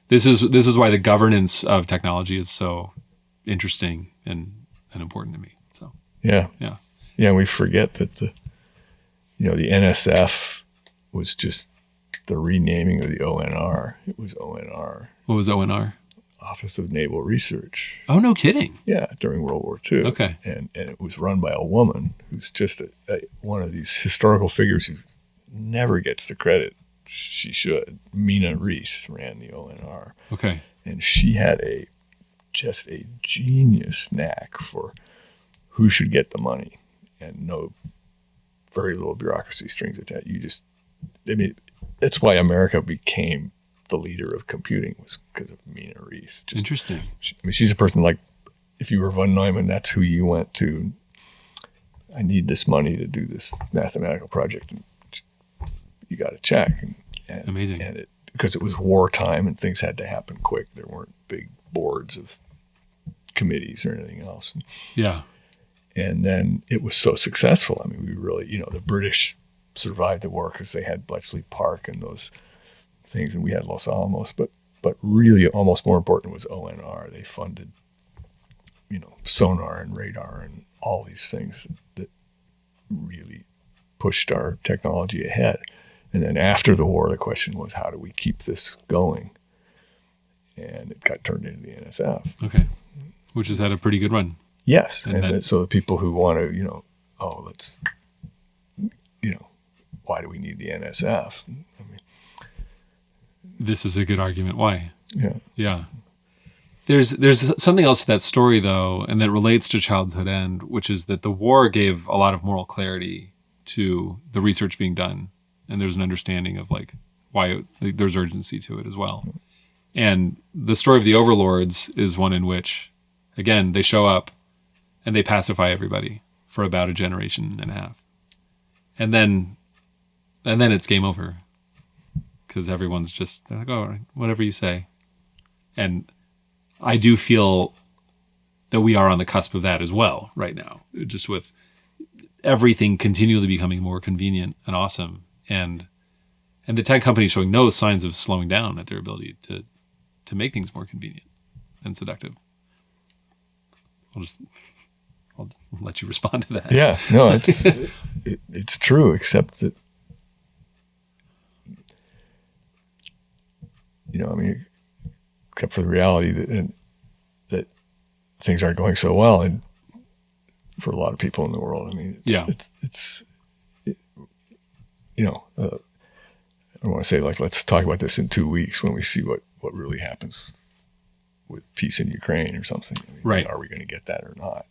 this is why the governance of technology is so interesting and important to me. So yeah. We forget that the NSF was just the renaming of the ONR. It was ONR. What was ONR? Office of Naval Research. Oh, no kidding. Yeah, during World War II. Okay. And it was run by a woman who's just one of these historical figures who never gets the credit she should. Mina Reese ran the ONR. Okay. And she had just a genius knack for who should get the money and very little bureaucracy strings attached. That's why America became the leader of computing, was because of Mina Reese. Interesting. She's a person like, if you were von Neumann, that's who you went to. I need this money to do this mathematical project, and you got a check. And amazing. And because it was wartime and things had to happen quick. There weren't big boards of committees or anything else. Yeah. And then it was so successful. I mean, we really, the British survived the war because they had Bletchley Park and those things, and we had Los Alamos. But really, almost more important was ONR. They funded, sonar and radar and all these things that really pushed our technology ahead. And then after the war, the question was, how do we keep this going? And it got turned into the NSF. Okay. Which has had a pretty good run. Yes. And so the people who want to, why do we need the NSF? This is a good argument. Why? Yeah. Yeah. There's something else to that story, though, and that relates to Childhood End, which is that the war gave a lot of moral clarity to the research being done. And there's an understanding of like why there's urgency to it as well. And the story of the Overlords is one in which, again, they show up and they pacify everybody for about a generation and a half. And then it's game over because everyone's just like, oh, whatever you say. And I do feel that we are on the cusp of that as well right now, just with everything continually becoming more convenient and awesome. And the tech companies showing no signs of slowing down at their ability to make things more convenient and seductive. I'll let you respond to that. Yeah, no, it's true, except that, except for the reality that things aren't going so well, and for a lot of people in the world. I mean, I want to say, like, let's talk about this in 2 weeks when we see what really happens with peace in Ukraine or something. I mean, right. Are we going to get that or not?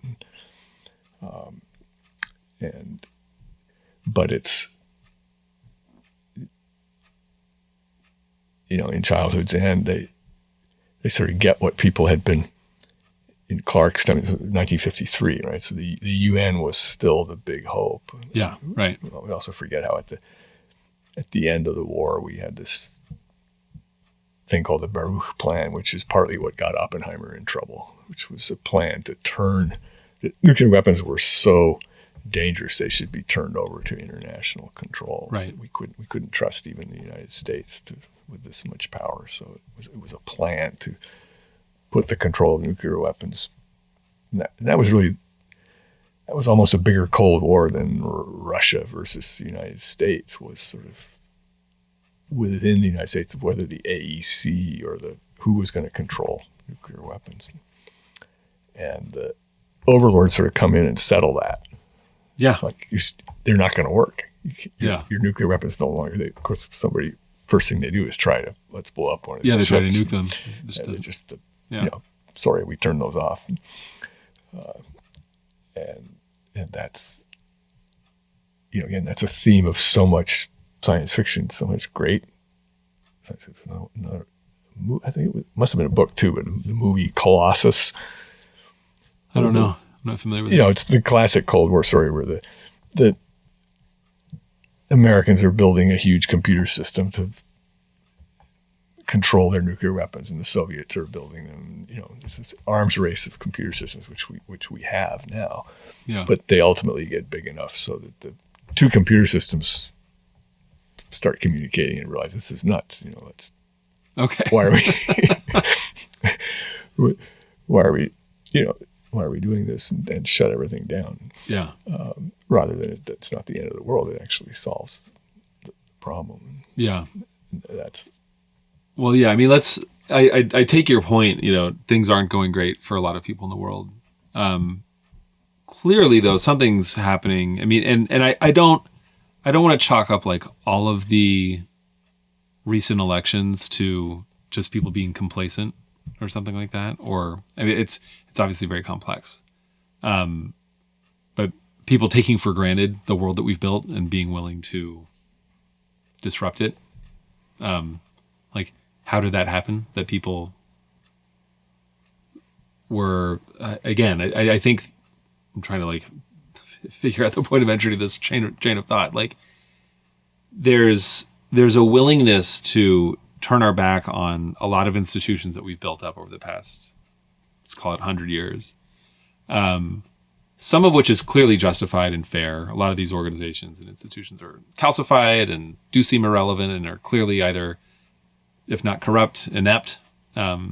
But it's, in Childhood's End, they sort of get what people had been in Clarke's time, 1953, right? So the UN was still the big hope. Yeah, right. We also forget how at the end of the war, we had this thing called the Baruch Plan, which is partly what got Oppenheimer in trouble, which was a plan to turn nuclear weapons were so dangerous they should be turned over to international control. Right. We couldn't trust even the United States with this much power. So it was a plan to put the control of nuclear weapons. And that was almost a bigger Cold War than Russia versus the United States was sort of within the United States, whether the AEC or who was going to control nuclear weapons. and the overlords sort of come in and settle that. Yeah. Like they're not going to work. Yeah. Your nuclear weapons no longer. Of course, first thing they do is try to let's blow up one of these they ships. try to nuke them. Sorry, we turned those off. And that's, again, that's a theme of so much science fiction, so much great science fiction. I think it must have been a book too, but the movie Colossus. I don't know. I'm not familiar with it. It's the classic Cold War story where the Americans are building a huge computer system to control their nuclear weapons, and the Soviets are building them. There's this arms race of computer systems, which we have now. Yeah. But they ultimately get big enough so that the two computer systems start communicating and realize this is nuts. Okay. Why are we doing this and shut everything down? Yeah. Rather than it's not the end of the world. It actually solves the problem. Yeah. Well, yeah. I mean, I take your point. Things aren't going great for a lot of people in the world. Clearly, though, something's happening. I mean, and I don't want to chalk up like all of the recent elections to just people being complacent or something like that. Or I mean, it's obviously very complex. But people taking for granted the world that we've built and being willing to disrupt it. Like, how did that happen? That people were, again, I think I'm trying to like figure out the point of entry to this chain of thought. Like, there's a willingness to turn our back on a lot of institutions that we've built up over the past, let's call it 100 years. Some of which is clearly justified and fair. A lot of these organizations and institutions are calcified and do seem irrelevant and are clearly either, if not corrupt, inept. But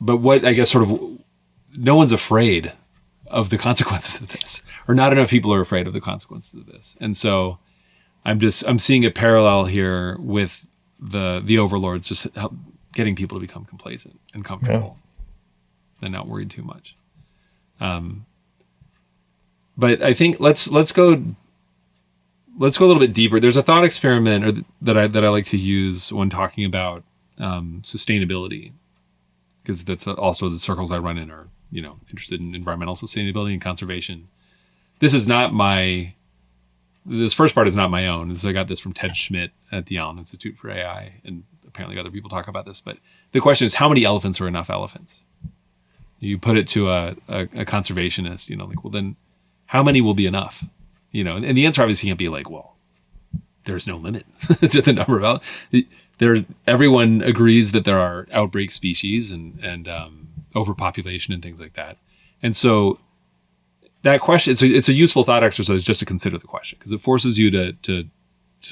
what I guess sort of no one's afraid of the consequences of this, or not enough people are afraid of the consequences of this. And so I'm seeing a parallel here with the overlords, just getting people to become complacent and comfortable and not worried too much. But I think let's go a little bit deeper. There's a thought experiment that I like to use when talking about sustainability, because that's also the circles I run in are interested in environmental sustainability and conservation. This first part is not my own. So I got this from Ted Schmidt at the Allen Institute for AI, and apparently other people talk about this. But the question is, how many elephants are enough elephants? You put it to a conservationist, well, then how many will be enough? And the answer obviously can't be like, well, there's no limit to the number of everyone agrees that there are outbreak species and overpopulation and things like that. And so that question, it's a useful thought exercise just to consider the question, because it forces you to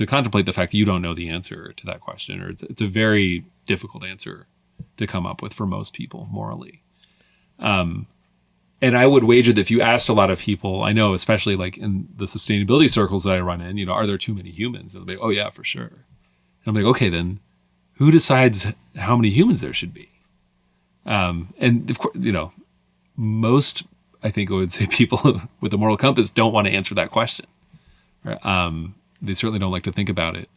contemplate the fact that you don't know the answer to that question, or it's a very difficult answer to come up with for most people morally. And I would wager that if you asked a lot of people, I know, especially like in the sustainability circles that I run in, are there too many humans? And they'll be, oh yeah, for sure. And I'm like, okay, then who decides how many humans there should be? And of course, most, I think I would say people with a moral compass don't want to answer that question. They certainly don't like to think about it.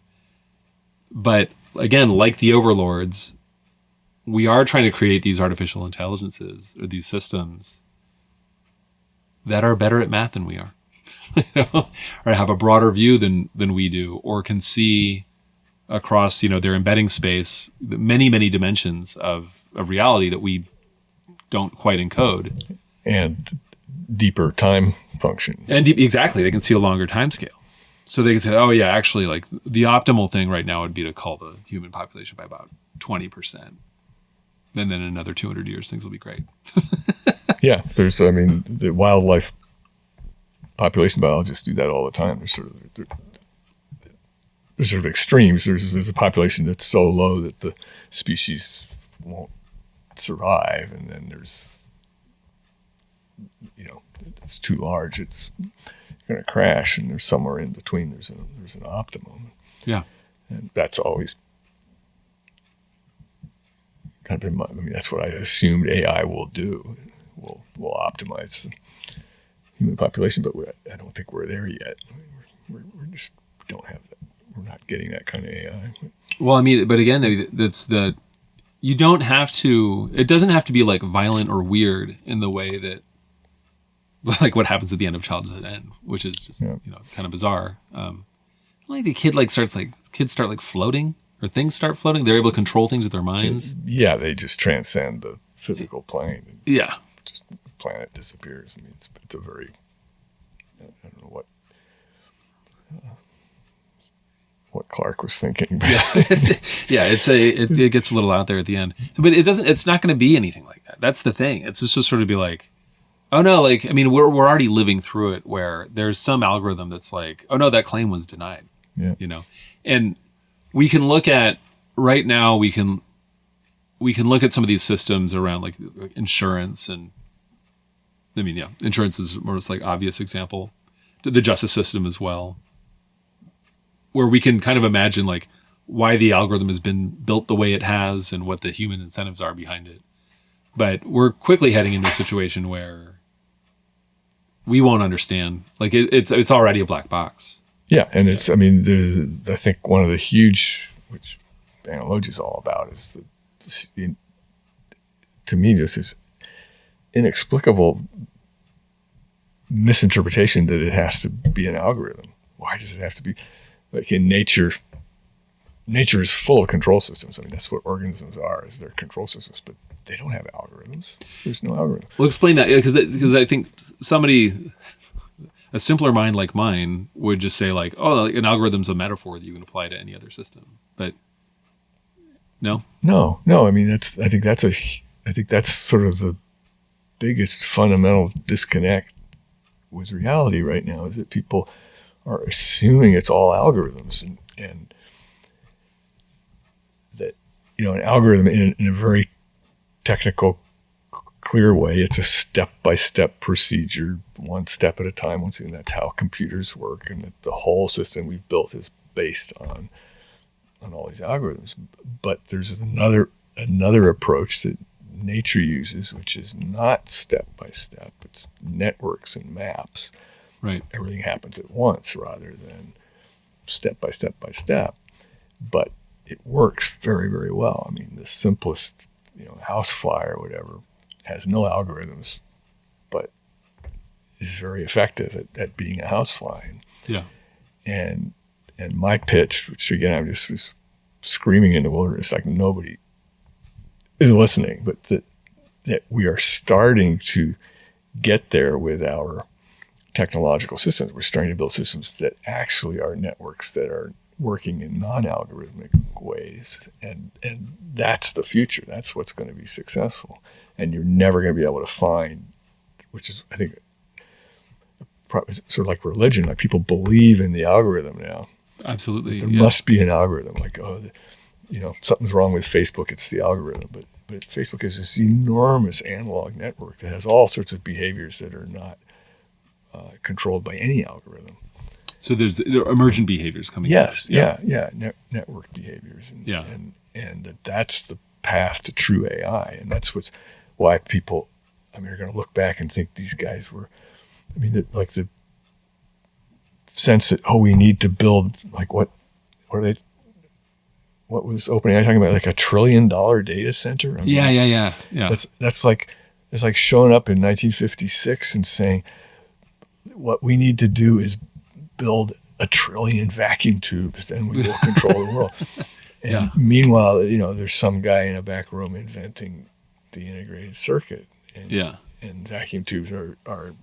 But again, like the overlords, we are trying to create these artificial intelligences or these systems that are better at math than we are, or have a broader view than we do, or can see across, their embedding space, many, many dimensions of reality that we don't quite encode. And deeper time function. And exactly, they can see a longer time scale. So they can say, oh yeah, actually, like the optimal thing right now would be to cull the human population by about 20%. And then in another 200 years, things will be great. Yeah, the wildlife population biologists do that all the time. There's sort of extremes. There's a population that's so low that the species won't survive, and then there's, it's too large, it's going to crash, and there's somewhere in between. There's an optimum. Yeah, and that's always kind of in mind. I mean, that's what I assumed AI will do. Will optimize the human population, but I don't think we're there yet. We just don't have that. We're not getting that kind of AI. Well, I mean, but again, that's the. You don't have to. It doesn't have to be like violent or weird in the way that, like what happens at the end of Childhood End, which is just kind of bizarre. Like the kid kids start like floating, or things start floating. They're able to control things with their minds. Yeah, they just transcend the physical plane. Yeah, just the planet disappears. I mean, it's a very, I don't know what Clarke was thinking. But it gets a little out there at the end, but it's not going to be anything like that. That's the thing. It's just sort of be like, oh no, like, I mean, we're already living through it where there's some algorithm that's like, oh no, that claim was denied. Yeah. And we can look at right now, we can look at some of these systems around like insurance, and I mean, insurance is most like obvious example, the justice system as well, where we can kind of imagine like why the algorithm has been built the way it has and what the human incentives are behind it. But we're quickly heading into a situation where we won't understand. Like it's already a black box. Yeah, and it's. I mean, I think one of the huge, which analogy is all about, is to me just this inexplicable misinterpretation that it has to be an algorithm. Why does it have to be? Like in nature is full of control systems. I mean, that's what organisms are, is they're control systems, but they don't have algorithms. There's no algorithm. Well, explain that, because I think a simpler mind like mine would just say like, oh, an algorithm's a metaphor that you can apply to any other system. But no. I mean, I think that's sort of the biggest fundamental disconnect with reality right now, is that people are assuming it's all algorithms, and that, an algorithm in a very technical, clear way, it's a step-by-step procedure, one step at a time. Once again, that's how computers work, and that the whole system we've built is based on all these algorithms. But there's another approach that nature uses, which is not step-by-step. It's networks and maps. Right. Everything happens at once rather than step by step by step. But it works very, very well. I mean, the simplest, house fly or whatever has no algorithms, but is very effective at being a house fly. Yeah. And my pitch, which again, I'm just was screaming in the wilderness like nobody is listening, but that we are starting to get there with our technological systems. We're starting to build systems that actually are networks that are working in non-algorithmic ways, and that's the future. That's what's going to be successful. And you're never going to be able to find, which is, I think, sort of like religion. Like people believe in the algorithm now. Absolutely. There must be an algorithm. Like, something's wrong with Facebook. It's the algorithm. But Facebook is this enormous analog network that has all sorts of behaviors that are not controlled by any algorithm. So there are emergent behaviors coming. Yes, network behaviors, and that's the path to true AI, and that's why people, are going to look back and think these guys were, the sense that we need to build what was OpenAI talking about, like $1 trillion data center? Yeah. That's like, it's like showing up in 1956 and saying, what we need to do is build 1 trillion vacuum tubes, then we will control the world. And meanwhile, there's some guy in a back room inventing the integrated circuit. And vacuum tubes are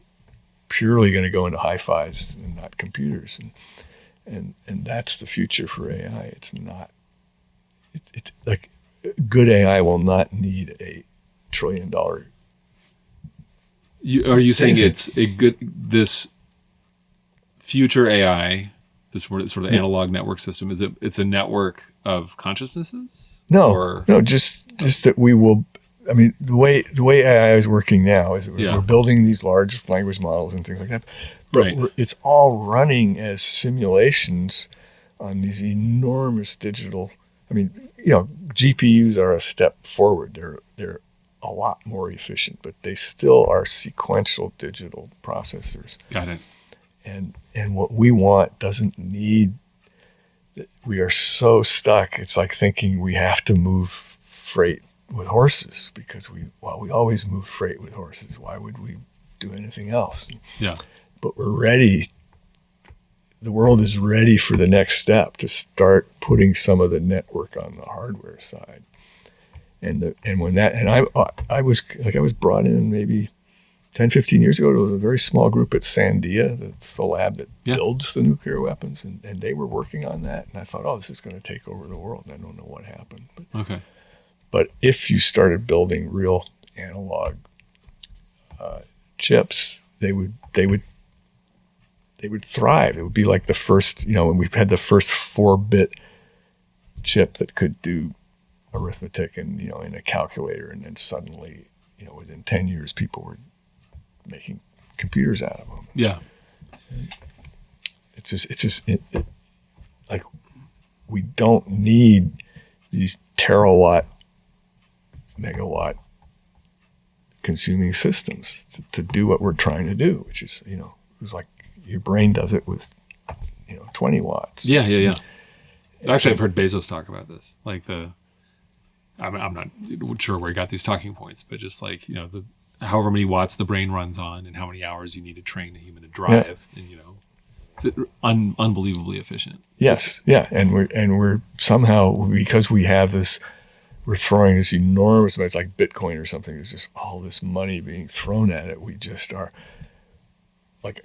purely going to go into hi-fis and not computers. And that's the future for AI. It's not. It's like good AI will not need $1 trillion. Are you saying it's this future AI, this sort of analog network system? It's a network of consciousnesses? No, just that we will. The way AI is working now is we're building these large language models and things like that, but it's all running as simulations on these enormous digital I mean, GPUs are a step forward. They're a lot more efficient, but they still are sequential digital processors. Got it. And what we want doesn't need. We are so stuck. It's like thinking we have to move freight with horses because we always move freight with horses. Why would we do anything else? Yeah. But we're ready. The world is ready for the next step to start putting some of the network on the hardware side. I was brought in maybe 10, 15 years ago to a very small group at Sandia. That's the lab that builds the nuclear weapons. And they were working on that. And I thought, this is going to take over the world. And I don't know what happened. But if you started building real analog chips, they would thrive. It would be like the first, when we've had the first 4-bit chip that could do arithmetic and, in a calculator. And then suddenly, within 10 years, people were making computers out of them. Yeah. It's just like we don't need these terawatt, megawatt consuming systems to do what we're trying to do, which is, it's like your brain does it with, 20 watts. Yeah. Actually, I've heard Bezos talk about this. Like I'm not sure where he got these talking points, but just like, the however many watts the brain runs on and how many hours you need to train a human to drive, and it's unbelievably efficient. Yes, yeah, and we're somehow, because we have this, we're throwing this enormous, it's like Bitcoin or something. There's just all this money being thrown at it. We just are like,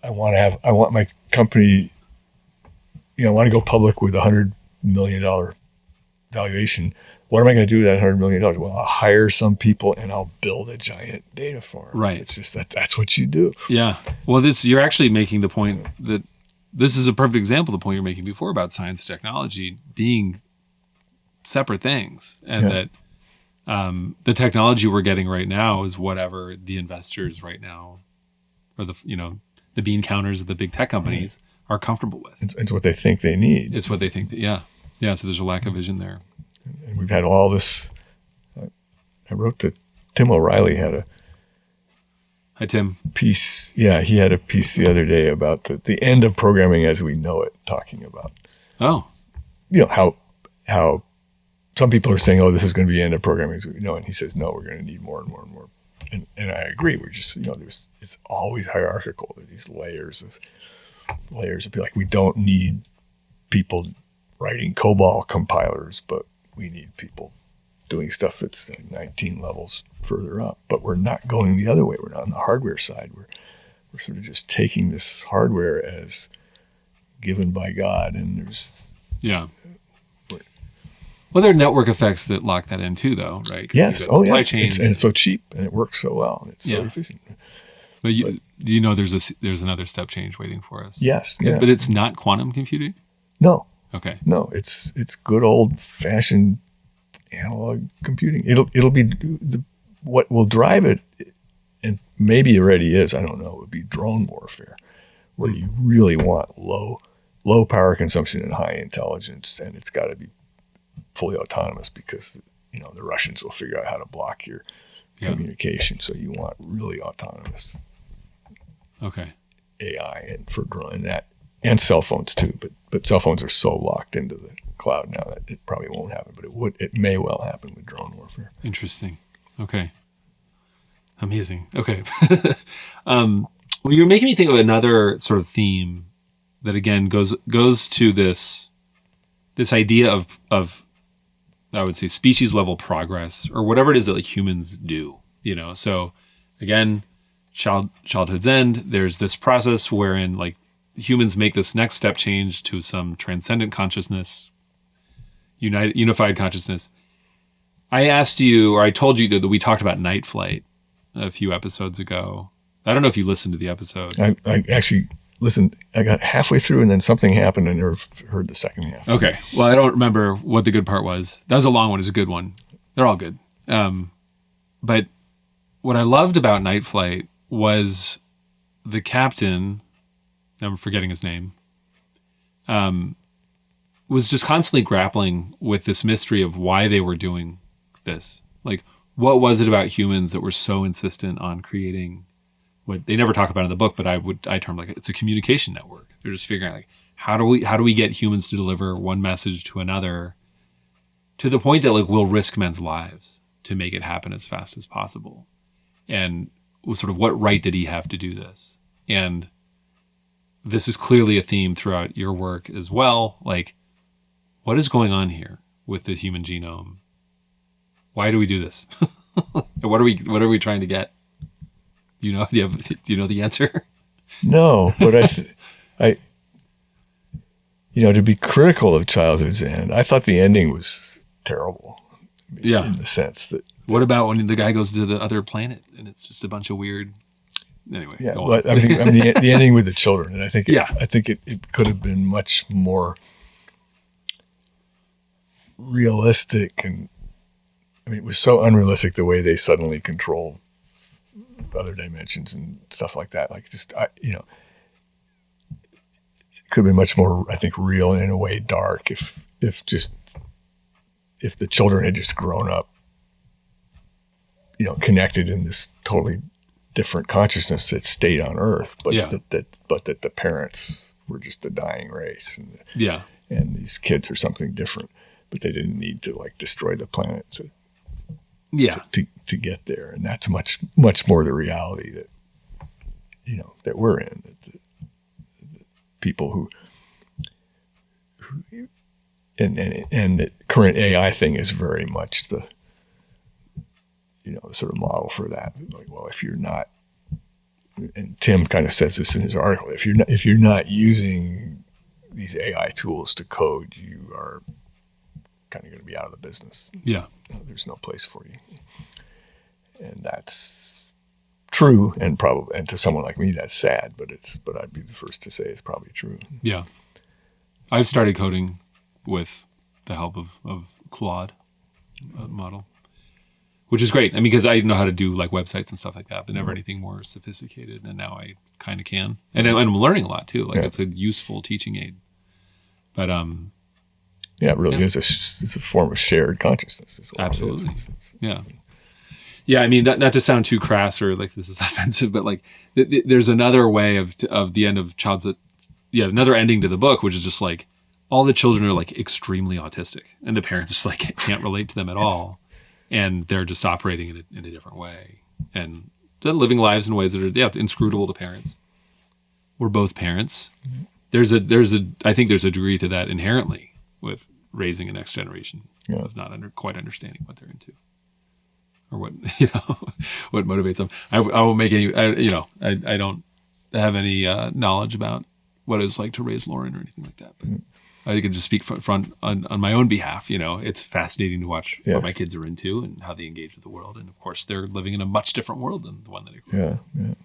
I want my company, I want to go public with $100 million valuation. What am I going to do with that $100 million? Well, I'll hire some people and I'll build a giant data farm. Right. It's just that's what you do. Yeah. Well, you're actually making the point that this is a perfect example of the point you're making before about science and technology being separate things, and that the technology we're getting right now is whatever the investors right now, or the bean counters of the big tech companies are comfortable with. It's what they think they need. It's what they think. Yeah. So there's a lack of vision there. And we've had all this. I wrote that Tim O'Reilly had a. Hi, Tim. Piece. Yeah, he had a piece the other day about the end of programming as we know it, talking about. Oh. How some people are saying, this is going to be the end of programming as we know, and he says, no, we're going to need more and more and more. And I agree. We're just, it's always hierarchical. There's these layers of people. Like, we don't need people writing COBOL compilers, but we need people doing stuff that's 19 levels further up. But we're not going the other way. We're not on the hardware side. We're sort of just taking this hardware as given by God, and there's well, there are network effects that lock that in too, though, right? Yes. Supply chains, and it's so cheap, and it works so well, and it's so efficient. But there's another step change waiting for us. Yes. Yeah. But it's not quantum computing? No. Okay. No, it's good old fashioned analog computing. It'll be what will drive it, and maybe already is. I don't know. It would be drone warfare, where you really want low power consumption and high intelligence, and it's got to be fully autonomous because the Russians will figure out how to block your communication. So you want really autonomous. Okay. AI and for drone and cell phones too, but cell phones are so locked into the cloud now that it probably won't happen, but it may well happen with drone warfare. Interesting. Okay. Amazing. Okay. Well, you're making me think of another sort of theme that again goes to this idea of I would say species level progress, or whatever it is that like humans do, So again, childhood's end, there's this process wherein like humans make this next step change to some transcendent consciousness, unified consciousness. I asked you, or I told you that we talked about night flight a few episodes ago. I don't know if you listened to the episode. I actually listened. I got halfway through and then something happened. I never heard the second half. Okay. Well, I don't remember what the good part was. That was a long one. It was a good one. They're all good. But what I loved about night flight was the captain, I'm forgetting his name, was just constantly grappling with this mystery of why they were doing this. Like, what was it about humans that were so insistent on creating what they never talk about in the book, but I term like it's a communication network. They're just figuring out like how do we get humans to deliver one message to another to the point that like we'll risk men's lives to make it happen as fast as possible. And sort of what right did he have to do this? And this is clearly a theme throughout your work as well. Like, what is going on here with the human genome? Why do we do this? What are we trying to get? Do you know the answer? No, but I to be critical of Childhood's End, I thought the ending was terrible. Yeah. In the sense that. What about when the guy goes to the other planet and it's just a bunch of weird. Anyway. Yeah, but I mean the ending with the children, and I think it could have been much more realistic, and I mean it was so unrealistic the way they suddenly control other dimensions and stuff like that. Like just it could have been much more, I think, real and in a way dark if the children had just grown up, connected in this totally different consciousness that stayed on Earth, but that the parents were just a dying race, and these kids are something different, but they didn't need to like destroy the planet to get there, and that's much more the reality that that we're in. That the people who and the current AI thing is very much the sort of model for that. Like, well, if you're not, and Tim kind of says this in his article, if you're not using these AI tools to code, you are kind of going to be out of the business. Yeah, there's no place for you, and that's true. And to someone like me, that's sad. But I'd be the first to say it's probably true. Yeah, I've started coding with the help of Claude model. Which is great. I mean, because I know how to do like websites and stuff like that, but never anything more sophisticated. And now I kind of can, and I'm learning a lot too. Like it's a useful teaching aid. But it really is. It's a form of shared consciousness. Absolutely. Yeah. I mean, not to sound too crass or like this is offensive, but like there's another way of the end of another ending to the book, which is just like all the children are like extremely autistic, and the parents just like can't relate to them at all. And they're just operating in a different way, and they're living lives in ways that are inscrutable to parents. We're both parents. Mm-hmm. I think there's a degree to that inherently with raising a next generation of not quite understanding what they're into, or what what motivates them. I won't make any. I don't have any knowledge about what it's like to raise Lauren or anything like that, but. Mm-hmm. I can just speak on my own behalf. It's fascinating to watch what my kids are into and how they engage with the world. And of course, they're living in a much different world than the one that I grew up in.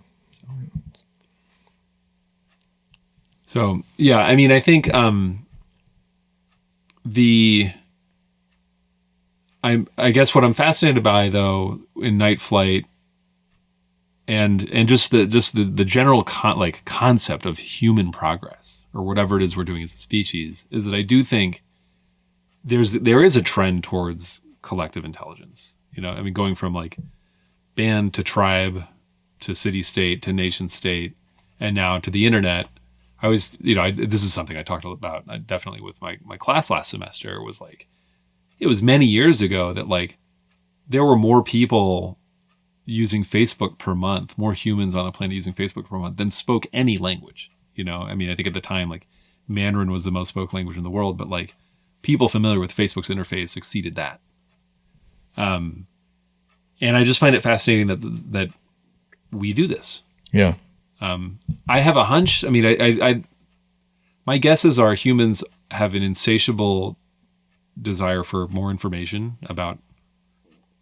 So, I mean, I think I guess what I'm fascinated by though in Night Flight and just the general concept of human progress, or whatever it is we're doing as a species, is that I do think there is a trend towards collective intelligence. I mean, going from like band to tribe to city state to nation state, and now to the internet. I was, this is something I talked about definitely with my class last semester. Was like, it was many years ago that like there were more people using Facebook per month, more humans on the planet using Facebook per month than spoke any language. I mean, I think at the time, like Mandarin was the most spoken language in the world, but like people familiar with Facebook's interface exceeded that. And I just find it fascinating that we do this. Yeah. I have a hunch. I mean, I my guesses are humans have an insatiable desire for more information about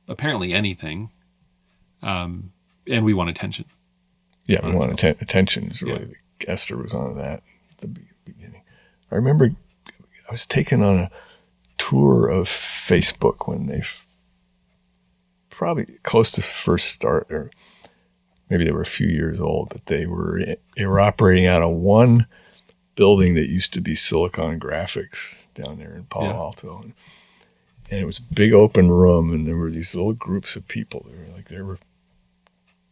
apparently anything. And we want attention. Yeah, we want attention is really Esther was on that at the beginning. I remember I was taken on a tour of Facebook when they probably close to first start, or maybe they were a few years old, but they were operating out of one building that used to be Silicon Graphics down there in Palo Alto. And it was a big open room, and there were these little groups of people. There were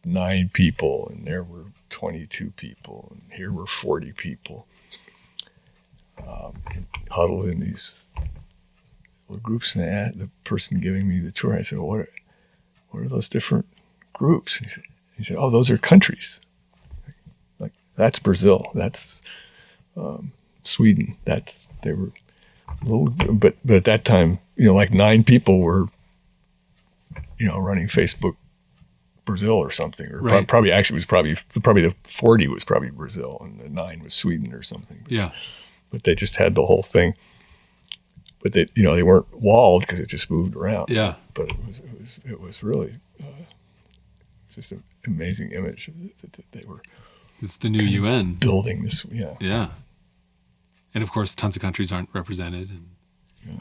9 people, and there were 22 people, and here were 40 people, huddled in these little groups. And the person giving me the tour, I said, "What are those different groups?" And he said, "Oh, those are countries. Like that's Brazil. That's Sweden. They were little, but at that time, like 9 people were, running Facebook Brazil or something, or right. probably the 40 was probably Brazil and the 9 was Sweden or something. But they just had the whole thing. But they weren't walled because it just moved around. Yeah. But it was really just an amazing image that they were. It's the new UN building this. Yeah. Yeah. And of course, tons of countries aren't represented. And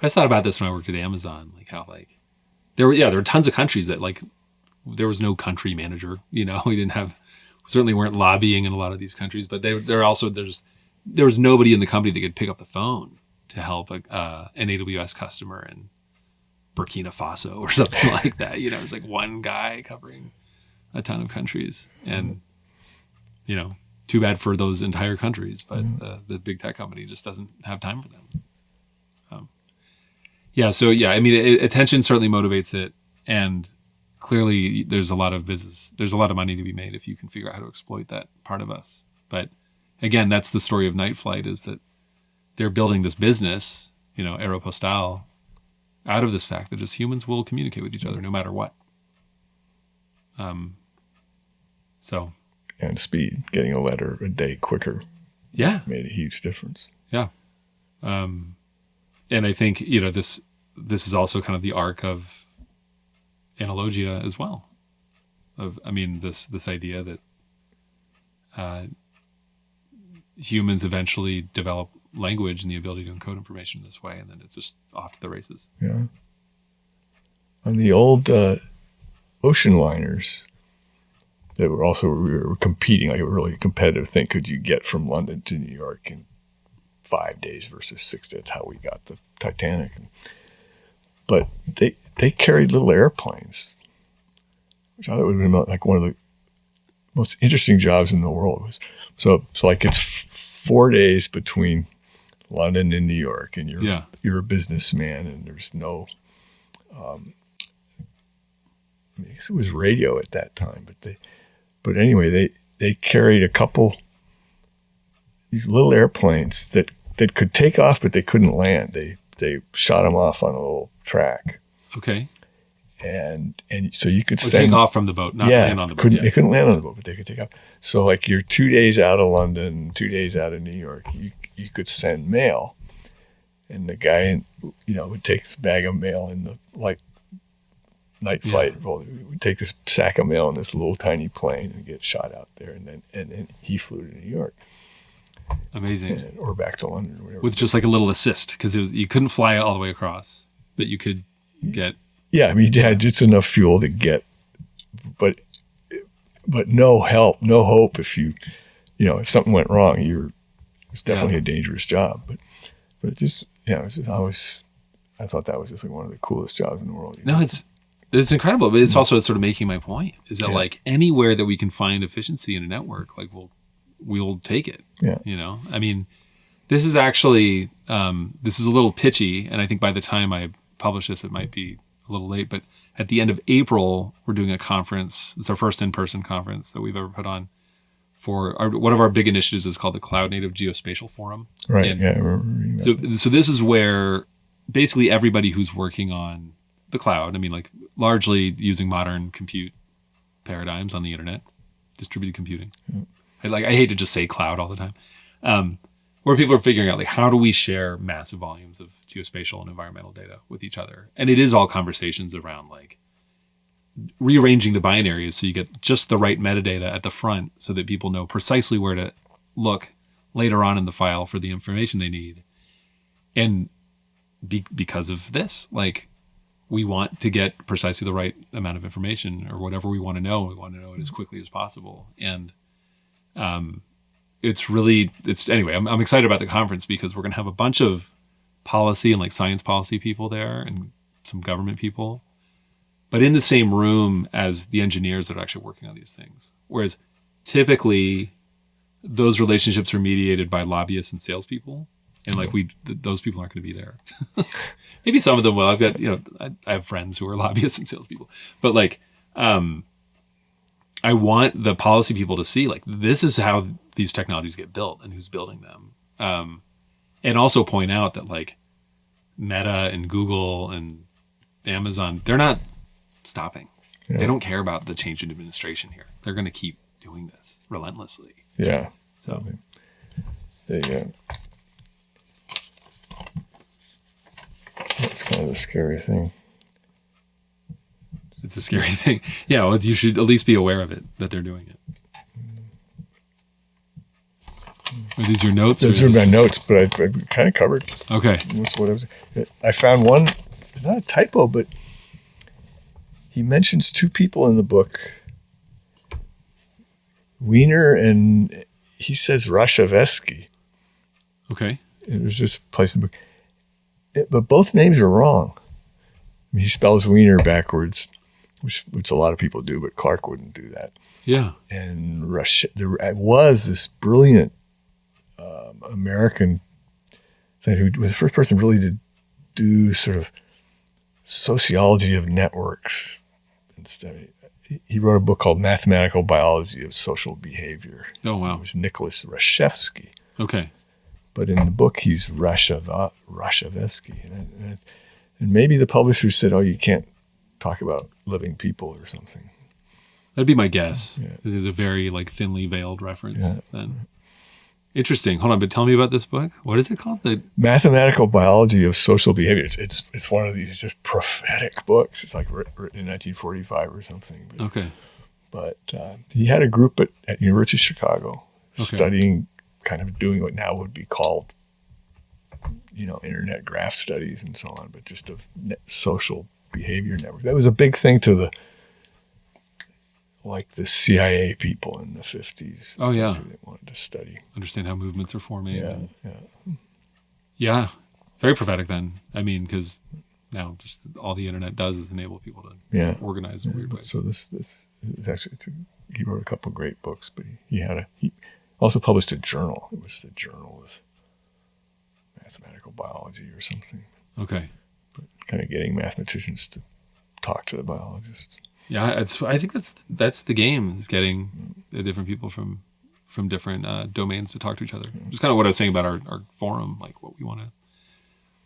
I thought about this when I worked at Amazon, like how there were tons of countries that there was no country manager. We certainly weren't lobbying in a lot of these countries, but there was nobody in the company that could pick up the phone to help an AWS customer in Burkina Faso or something like that. It was like one guy covering a ton of countries, and too bad for those entire countries, but the big tech company just doesn't have time for them. Attention certainly motivates it, and clearly there's a lot of money to be made if you can figure out how to exploit that part of us. But again, that's the story of Night Flight, is that they're building this business, Aeropostale, out of this fact that just humans will communicate with each other no matter what. And speed, getting a letter a day quicker. Yeah. Made a huge difference. Yeah. And I think, this is also kind of the arc of analogia as well. This idea that humans eventually develop language and the ability to encode information this way, and then it's just off to the races. Yeah. On the old ocean liners that we were competing, like a really competitive thing. Could you get from London to New York in 5 days versus 6 days? That's how we got the Titanic. But they carried little airplanes, which I thought would have been like one of the most interesting jobs in the world. So like it's 4 days between London and New York, and you're a businessman, and there's no. I guess it was radio at that time, but anyway, they carried a couple these little airplanes that could take off, but they couldn't land. They shot them off on a little track. Okay. And so you could send take off from the boat, not land on the boat. They couldn't land on the boat, but they could take off. So like you're 2 days out of London, 2 days out of New York, you could send mail, and the guy would take his bag of mail in the night flight. Well, he would take this sack of mail in this little tiny plane and get shot out there, and then he flew to New York. Amazing. Or back to London or whatever. With just like a little assist, because you couldn't fly all the way across, but you could get. Yeah, I mean, you had just enough fuel to get, but no help, no hope. If if something went wrong, it was definitely a dangerous job. But just I thought that was just like one of the coolest jobs in the world. No, it's incredible, but it's also sort of making my point is that like anywhere that we can find efficiency in a network, like we'll take it. Yeah. I mean, this is actually this is a little pitchy, and I think by the time I publish this, it might be a little late. But at the end of April, we're doing a conference. It's our first in-person conference that we've ever put on. One of our big initiatives is called the Cloud Native Geospatial Forum. Right. And yeah. I remember reading that. So this is where basically everybody who's working on the cloud, like largely using modern compute paradigms on the internet, distributed computing. Yeah. I hate to just say cloud all the time. Where people are figuring out like how do we share massive volumes of geospatial and environmental data with each other, and it is all conversations around like rearranging the binaries so you get just the right metadata at the front, so that people know precisely where to look later on in the file for the information they need. And because of this, like we want to get precisely the right amount of information or whatever we want to know. We want to know it as quickly as possible, and anyway, I'm excited about the conference because we're going to have a bunch of policy and like science policy people there and some government people, but in the same room as the engineers that are actually working on these things. Whereas typically those relationships are mediated by lobbyists and salespeople. And like those people aren't going to be there. Maybe some of them will. I've got, I have friends who are lobbyists and salespeople, but like, I want the policy people to see like, this is how these technologies get built and who's building them. And also point out that like Meta and Google and Amazon, they're not stopping. Yeah. They don't care about the change in administration here. They're going to keep doing this relentlessly. Yeah. So that's kind of the scary thing. It's a scary thing. Yeah, well, you should at least be aware of it, that they're doing it. Are these your notes? Those are my notes, but I kind of covered. Okay. Most what I found one, not a typo, but he mentions two people in the book, Wiener and he says Rashevsky. Okay. It was just a place in the book. But both names are wrong. I mean, he spells Wiener backwards, which a lot of people do, but Clarke wouldn't do that. Yeah. And there was this brilliant American who was the first person really to do sort of sociology of networks and stuff. He wrote a book called Mathematical Biology of Social Behavior. Oh, wow. It was Nicholas Rashevsky. Okay. But in the book, he's Rashevsky. And maybe the publisher said, oh, you can't talk about living people or something. That'd be my guess. Yeah. This is a very like thinly veiled reference. Yeah. Then. Interesting. Hold on, but tell me about this book. What is it called? The Mathematical Biology of Social Behavior. It's one of these just prophetic books. It's like written in 1945 or something. Okay. But he had a group at University of Chicago studying, kind of doing what now would be called, internet graph studies and so on, but just of social behavior network. That was a big thing to the CIA people in the 50s. Oh, yeah. They wanted to study. Understand how movements are forming. Yeah. Yeah. Very prophetic then. I mean, because now just all the internet does is enable people to organize in weird ways. So this is actually, he wrote a couple of great books, but he also published a journal. It was the Journal of Mathematical Biology or something. Okay. But kind of getting mathematicians to talk to the biologists. Yeah, I think that's the game, is getting the different people from different domains to talk to each other. Just kind of what I was saying about our forum, like what we want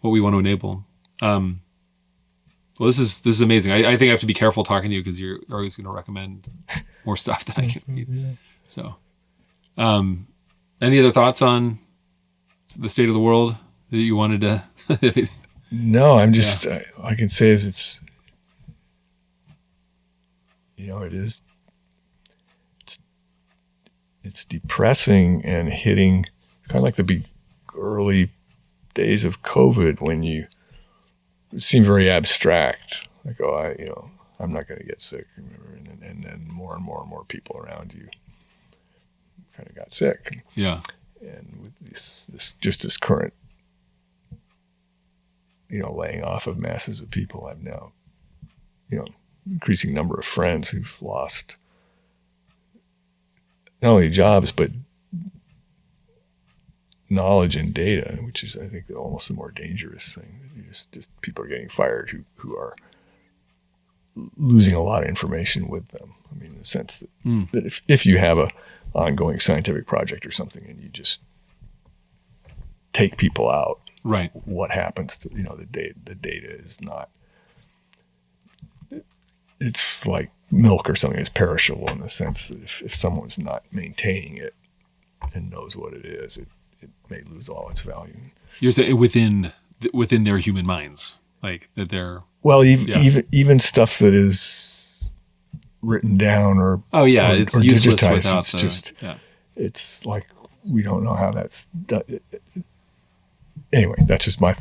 to enable. Well, this is amazing. I think I have to be careful talking to you because you're always going to recommend more stuff that I can read. Yeah. So, any other thoughts on the state of the world that you wanted to? No, I'm just. All I can say is it's depressing and hitting, kind of like the early days of COVID when it seemed very abstract, like, I'm not going to get sick, remember, and then more and more people around you kind of got sick. Yeah. And with this current, laying off of masses of people, I've now, increasing number of friends who've lost not only jobs, but knowledge and data, which is, I think, almost the more dangerous thing. Just people are getting fired who are losing a lot of information with them. I mean, in the sense that if you have a ongoing scientific project or something and you just take people out, right? What happens to the data? The data is not. It's like milk or something. It's perishable in the sense that if someone's not maintaining it and knows what it is, it may lose all its value. You're saying within their human minds, like that they're even stuff that is written down or it's or useless digitized. It's like we don't know how that's done. Anyway, that's just my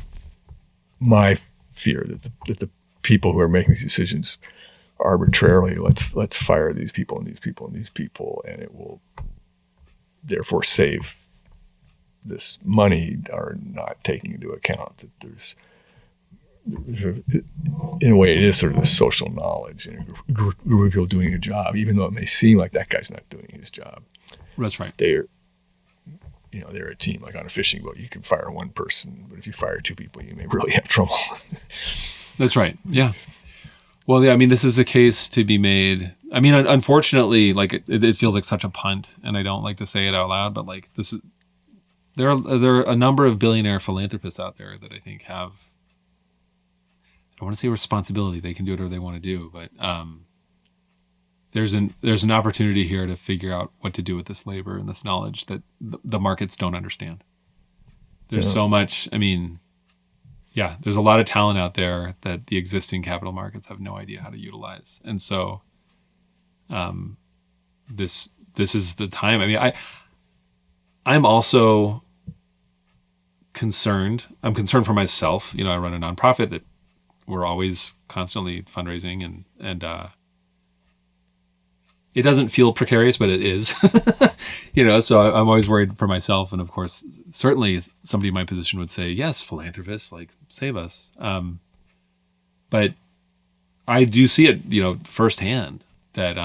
fear that the people who are making these decisions arbitrarily let's fire these people and these people and these people, and it will therefore save this money are not taking into account that there's in a way, it is sort of the social knowledge and a group of people doing a job, even though it may seem like that guy's not doing his job. That's right. They're a team. Like on a fishing boat, you can fire one person, but if you fire two people, you may really have trouble. That's right. Yeah. Well, yeah, I mean, this is a case to be made. I mean, unfortunately, like it feels like such a punt, and I don't like to say it out loud, but like there are a number of billionaire philanthropists out there that I think have, I don't want to say responsibility. They can do whatever they want to do, but there's an opportunity here to figure out what to do with this labor and this knowledge that the markets don't understand. There's so much. I mean, yeah, there's a lot of talent out there that the existing capital markets have no idea how to utilize, and so this is the time. I mean, I'm also concerned. I'm concerned for myself. You know, I run a nonprofit that we're always constantly fundraising and it doesn't feel precarious, but it is, you know, so I'm always worried for myself. And of course, certainly somebody in my position would say, yes, philanthropists, like save us. But I do see it, you know, firsthand that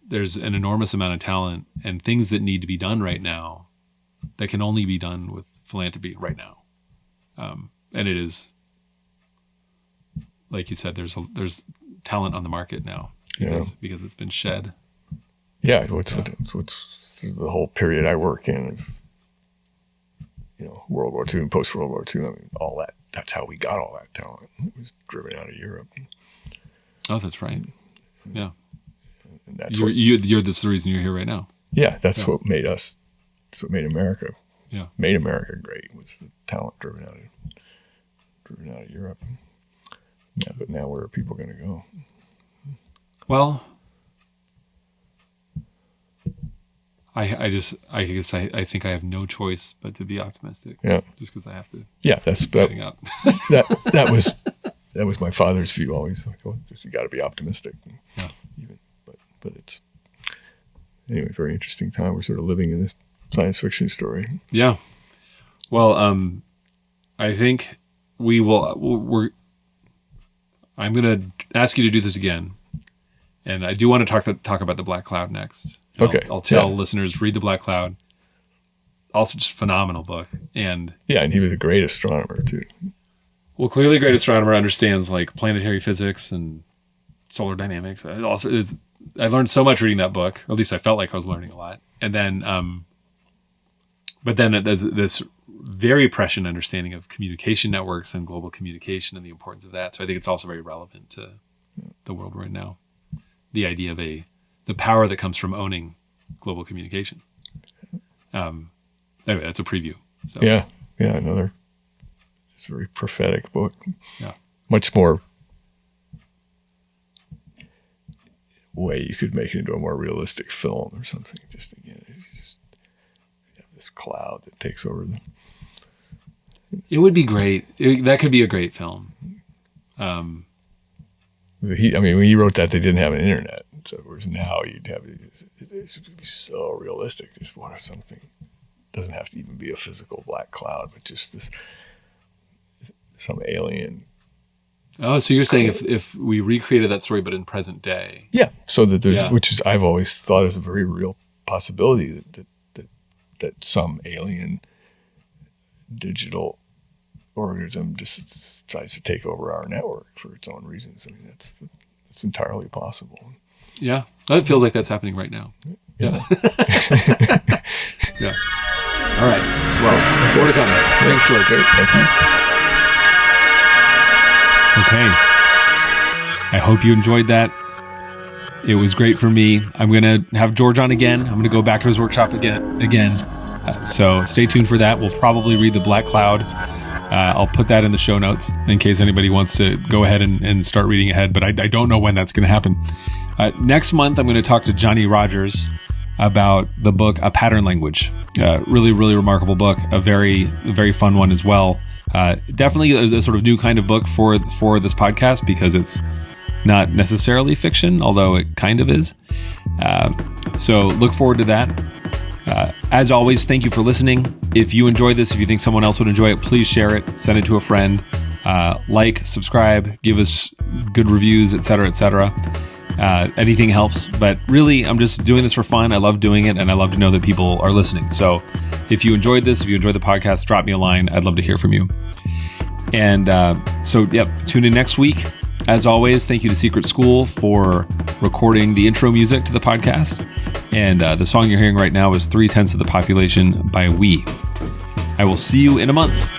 there's an enormous amount of talent and things that need to be done right now that can only be done with philanthropy right now. And it is, like you said, there's talent on the market now because it's been shed. Yeah, what's the whole period I work in, you know, World War II and post World War II. I mean, all that's how we got all that talent. It was driven out of Europe. Oh, that's right. Yeah, and that's you're the reason you're here right now. Yeah, that's what made us. That's what made America. Yeah, made America great was the talent driven out of Europe. Yeah, but now where are people going to go? Well, I guess I think I have no choice but to be optimistic. Yeah, just because I have to. Yeah, that's that was my father's view always. Like, well, just you got to be optimistic. Yeah. But it's anyway, very interesting time. We're sort of living in this science fiction story. Yeah. Well, I think we will. I'm going to ask you to do this again, and I do want to talk about the Black Cloud next. Okay. I'll tell listeners, read the Black Cloud. Also, just phenomenal book, and he was a great astronomer too. Well, clearly, a great astronomer understands like planetary physics and solar dynamics. I learned so much reading that book. Or at least I felt like I was learning a lot. And then, but then there's this very prescient understanding of communication networks and global communication and the importance of that. So I think it's also very relevant to the world we're in now. The idea of the power that comes from owning global communication. Anyway, that's a preview. So. Yeah, another. It's a very prophetic book. Yeah, much more way you could make it into a more realistic film or something. Just again, you have this cloud that takes over the. It would be great. That could be a great film. When he wrote that, they didn't have an internet. So whereas now you'd have it would be so realistic. Just what if something doesn't have to even be a physical black cloud, but just this some alien. Oh, so you're saying if we recreated that story, but in present day? Yeah. So that which is I've always thought is a very real possibility that some alien digital organism just decides to take over our network for its own reasons. I mean, it's entirely possible. Yeah, that feels like that's happening right now. Yeah. Yeah. All right. Well, more to come. Thanks, George. Great. Thank you. Okay. I hope you enjoyed that. It was great for me. I'm going to have George on again. I'm going to go back to his workshop again. So stay tuned for that. We'll probably read The Black Cloud. I'll put that in the show notes in case anybody wants to go ahead and start reading ahead, but I don't know when that's going to happen. Next month, I'm going to talk to Johnny Rogers about the book A Pattern Language. Really, really remarkable book. A very fun one as well. Definitely a sort of new kind of book for this podcast because it's not necessarily fiction, although it kind of is. So look forward to that. As always, thank you for listening. If you enjoyed this, if you think someone else would enjoy it, please share it, send it to a friend, like, subscribe, give us good reviews, etc., etc. Anything helps, but really, I'm just doing this for fun. I love doing it, and I love to know that people are listening. So if you enjoyed this, if you enjoyed the podcast, drop me a line. I'd love to hear from you. And tune in next week. As always, thank you to Secret School for recording the intro music to the podcast. And the song you're hearing right now is 3/10 of the Population by We. I will see you in a month.